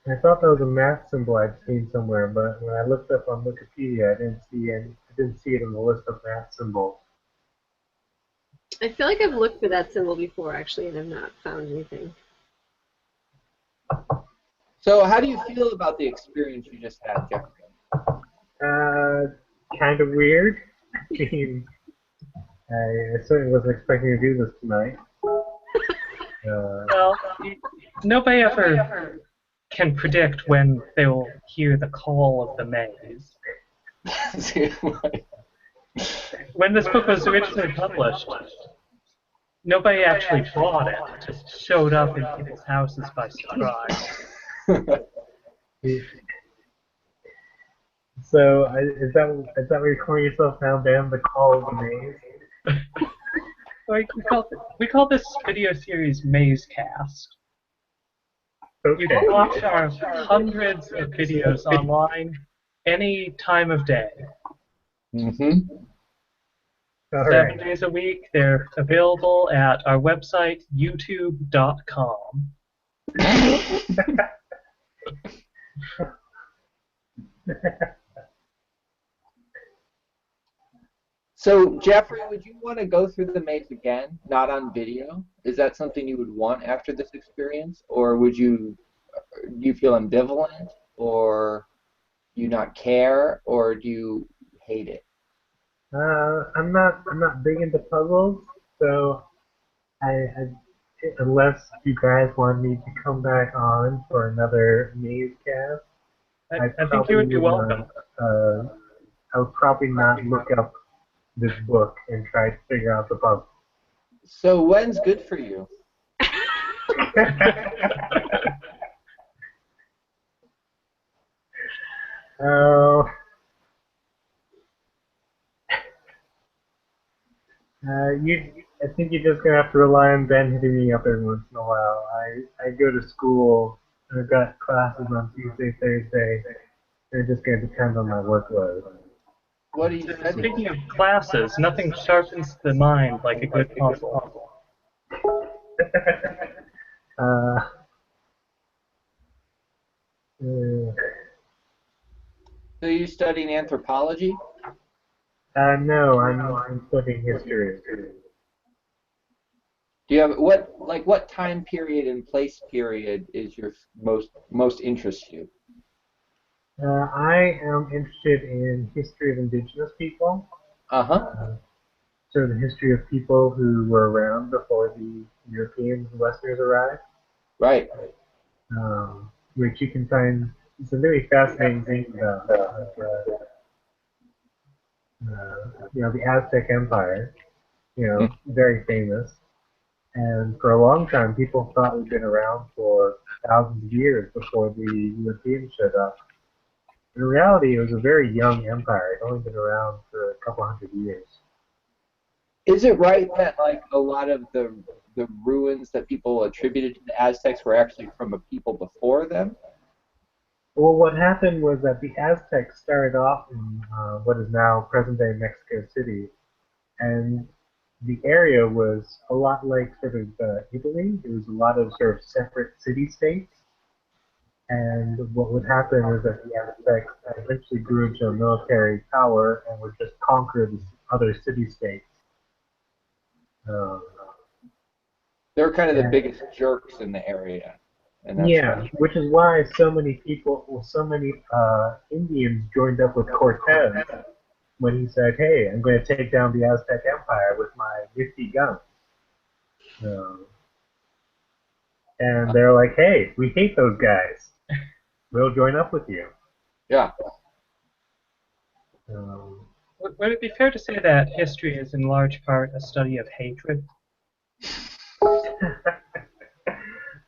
And I thought that was a math symbol I'd seen somewhere, but when I looked up on Wikipedia, I didn't see it in the list of math symbols. I feel like I've looked for that symbol before actually and have not found anything. So how do you feel about the experience you just had, Jeffrey? Kind of weird. I mean, I certainly wasn't expecting to do this tonight. Well, nobody ever can predict when they will hear the call of the maze. When this book was originally published, nobody actually bought it. It just showed up in people's houses by surprise. So is that what you're calling yourself now, Ben? The call of the maze? We call this video series Mazecast. You Okay. can watch our hundreds of videos online any time of day. Mm-hmm. All 7 right. days a week. They're available at our website, youtube.com. So, Jeffrey, would you want to go through the maze again, not on video? Is that something you would want after this experience, or do you feel ambivalent, or do you not care, or do you hate it? I'm not big into puzzles, so I unless you guys want me to come back on for another maze cast, I think you would be welcome. I would probably not look up this book and try to figure out the puzzle. So, when's good for you? Oh, I think you're just gonna have to rely on Ben hitting me up every once in a while. I go to school and I've got classes on Tuesday, Thursday. They're just gonna depend on my workload. What are you studying? Speaking of classes, nothing sharpens the mind like a good puzzle. uh, So, you're studying anthropology? no, I'm studying history. Do you have what time period and place period is your most interest you? I am interested in history of indigenous people. Uh-huh. Sort of the history of people who were around before the Europeans and Westerners arrived. Right. Which you can find some really fascinating things about. The Aztec Empire, very famous. And for a long time, people thought we'd been around for thousands of years before the Europeans showed up. In reality, it was a very young empire. It'd only been around for a couple hundred years. Is it right that like a lot of the ruins that people attributed to the Aztecs were actually from a people before them? Well, what happened was that the Aztecs started off in what is now present-day Mexico City, and the area was a lot like sort of Italy. It was a lot of sort of separate city-states. And what would happen is that the Aztecs eventually grew into a military power and would just conquer the other city-states. They're kind of the biggest jerks in the area. And that's Yeah, which is why so many Indians joined up with Cortez when he said, "Hey, I'm going to take down the Aztec Empire with my nifty guns." And they're like, "Hey, we hate those guys. We'll join up with you." Yeah. Would it be fair to say that history is in large part a study of hatred?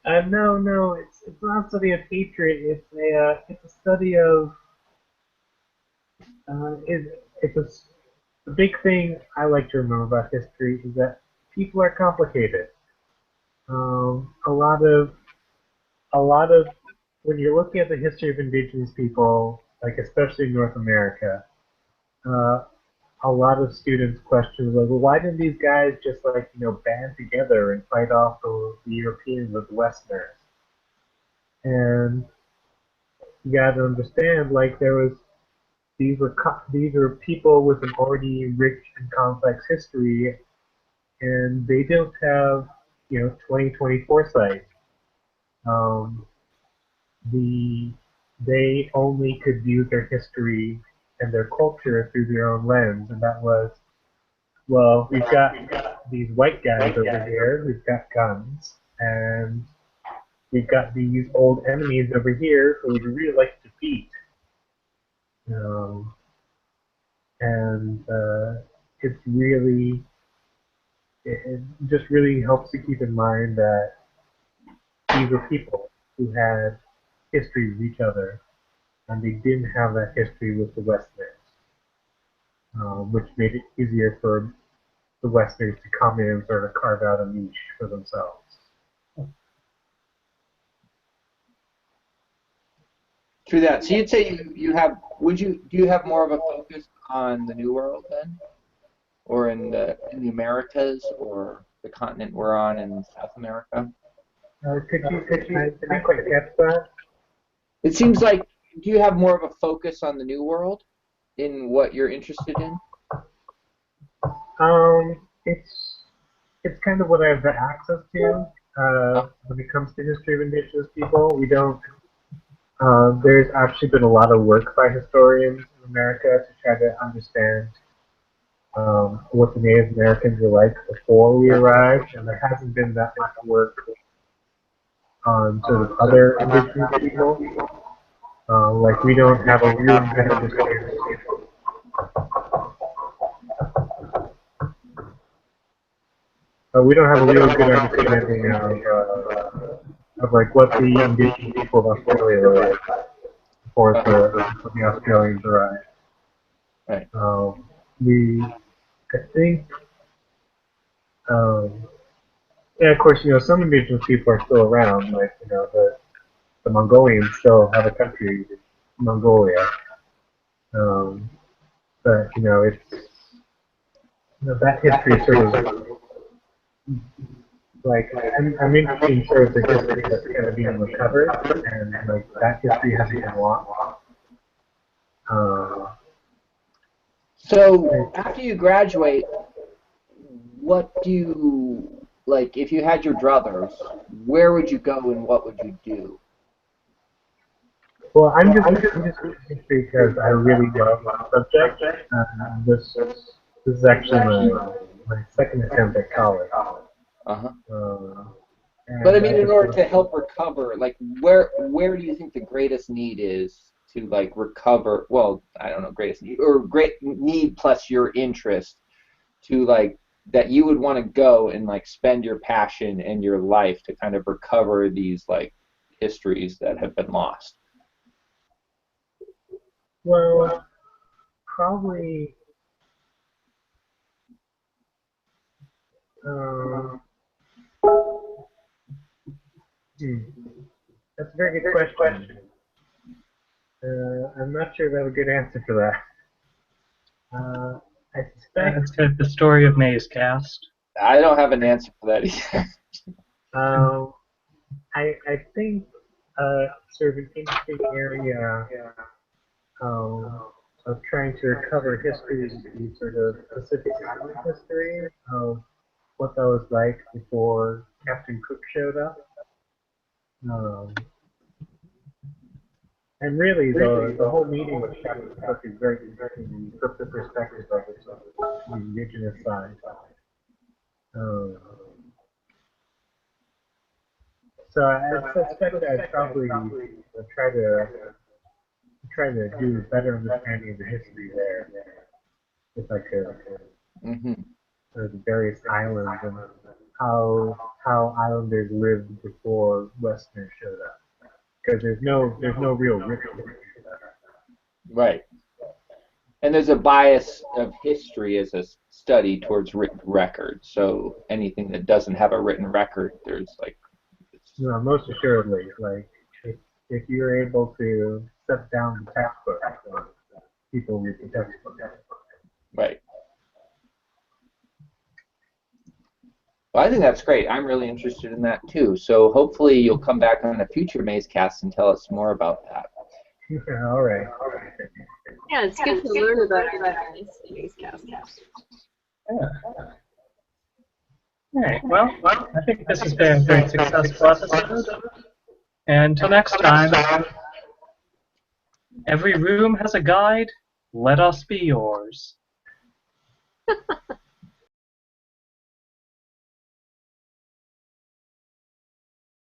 No, it's not a study of hatred. It's a study of it's the big thing I like to remember about history is that people are complicated. A lot of when you're looking at the history of indigenous people, like especially in North America, uh, a lot of students question like, well, why didn't these guys just band together and fight off the Europeans with the Westerners? And you got to understand, like there was these were people with an already rich and complex history, and they don't have 20/20 foresight. Um, the they only could view their history and their culture through their own lens, and that was, well, we've got these white guys over here, we've got guns, and we've got these old enemies over here who we'd really like to defeat. Um, and it's really, it just really helps to keep in mind that these were people who had history with each other, and they didn't have that history with the Westerners, which made it easier for the Westerners to come in and sort of carve out a niche for themselves. True that. So you'd say you have, do you have more of a focus on the New World then? Or in the Americas, or the continent we're on in South America? I didn't quite catch that. It seems like, do you have more of a focus on the New World in what you're interested in? It's kind of what I have access to when it comes to history of indigenous people. We don't. There's actually been a lot of work by historians in America to try to understand what the Native Americans were like before we arrived, and there hasn't been that much work on sort of other indigenous people. Like we don't have a real good understanding. We don't have a real good understanding of like what the indigenous people of Australia were like before the Australians arrived. Right. I think, yeah, of course, some indigenous people are still around, like, the Mongolians still have a country, Mongolia. But, it's, that history is sort of, like, I'm interested in sort of the history that's kind of being recovered, and, like, that history hasn't been lost. So after you graduate, what do you, like, if you had your druthers, where would you go and what would you do? Well, I'm just history because I really love the subject. This is actually my second attempt at college. Uh-huh. But I And mean, in order to help recover, like, where do you think the greatest need is to, like, recover? Well, I don't know, greatest need, or great need plus your interest to, like, that you would want to go and, like, spend your passion and your life to kind of recover these, like, histories that have been lost. Well, probably. Um, that's a very good question. I'm not sure if I have a good answer for that. I suspect. That's kind of the story of Mazecast. I don't have an answer for that either. I think sort of an interesting area of trying to recover history is the sort of Pacific Island history of what that was like before Captain Cook showed up. And really, the whole meeting with Captain Cook is very interesting from the perspective of the indigenous side. So I suspect I'd probably try to do a better understanding of the history there, if I could. Mm-hmm. The various islands and how islanders lived before Westerners showed up. Because there's no real ritual. Right. And there's a bias of history as a study towards written records. So anything that doesn't have a written record, there's like, No, most assuredly. Like, if you're able to set down the textbook, people read the textbook. right. Well, I think that's great. I'm really interested in that too. So hopefully you'll come back on a future Mazecast and tell us more about that. All right. Yeah, it's good to learn about Mazecast. Yeah. All right. Well, I think this has been a very successful episode. And until next time, every room has a guide. Let us be yours.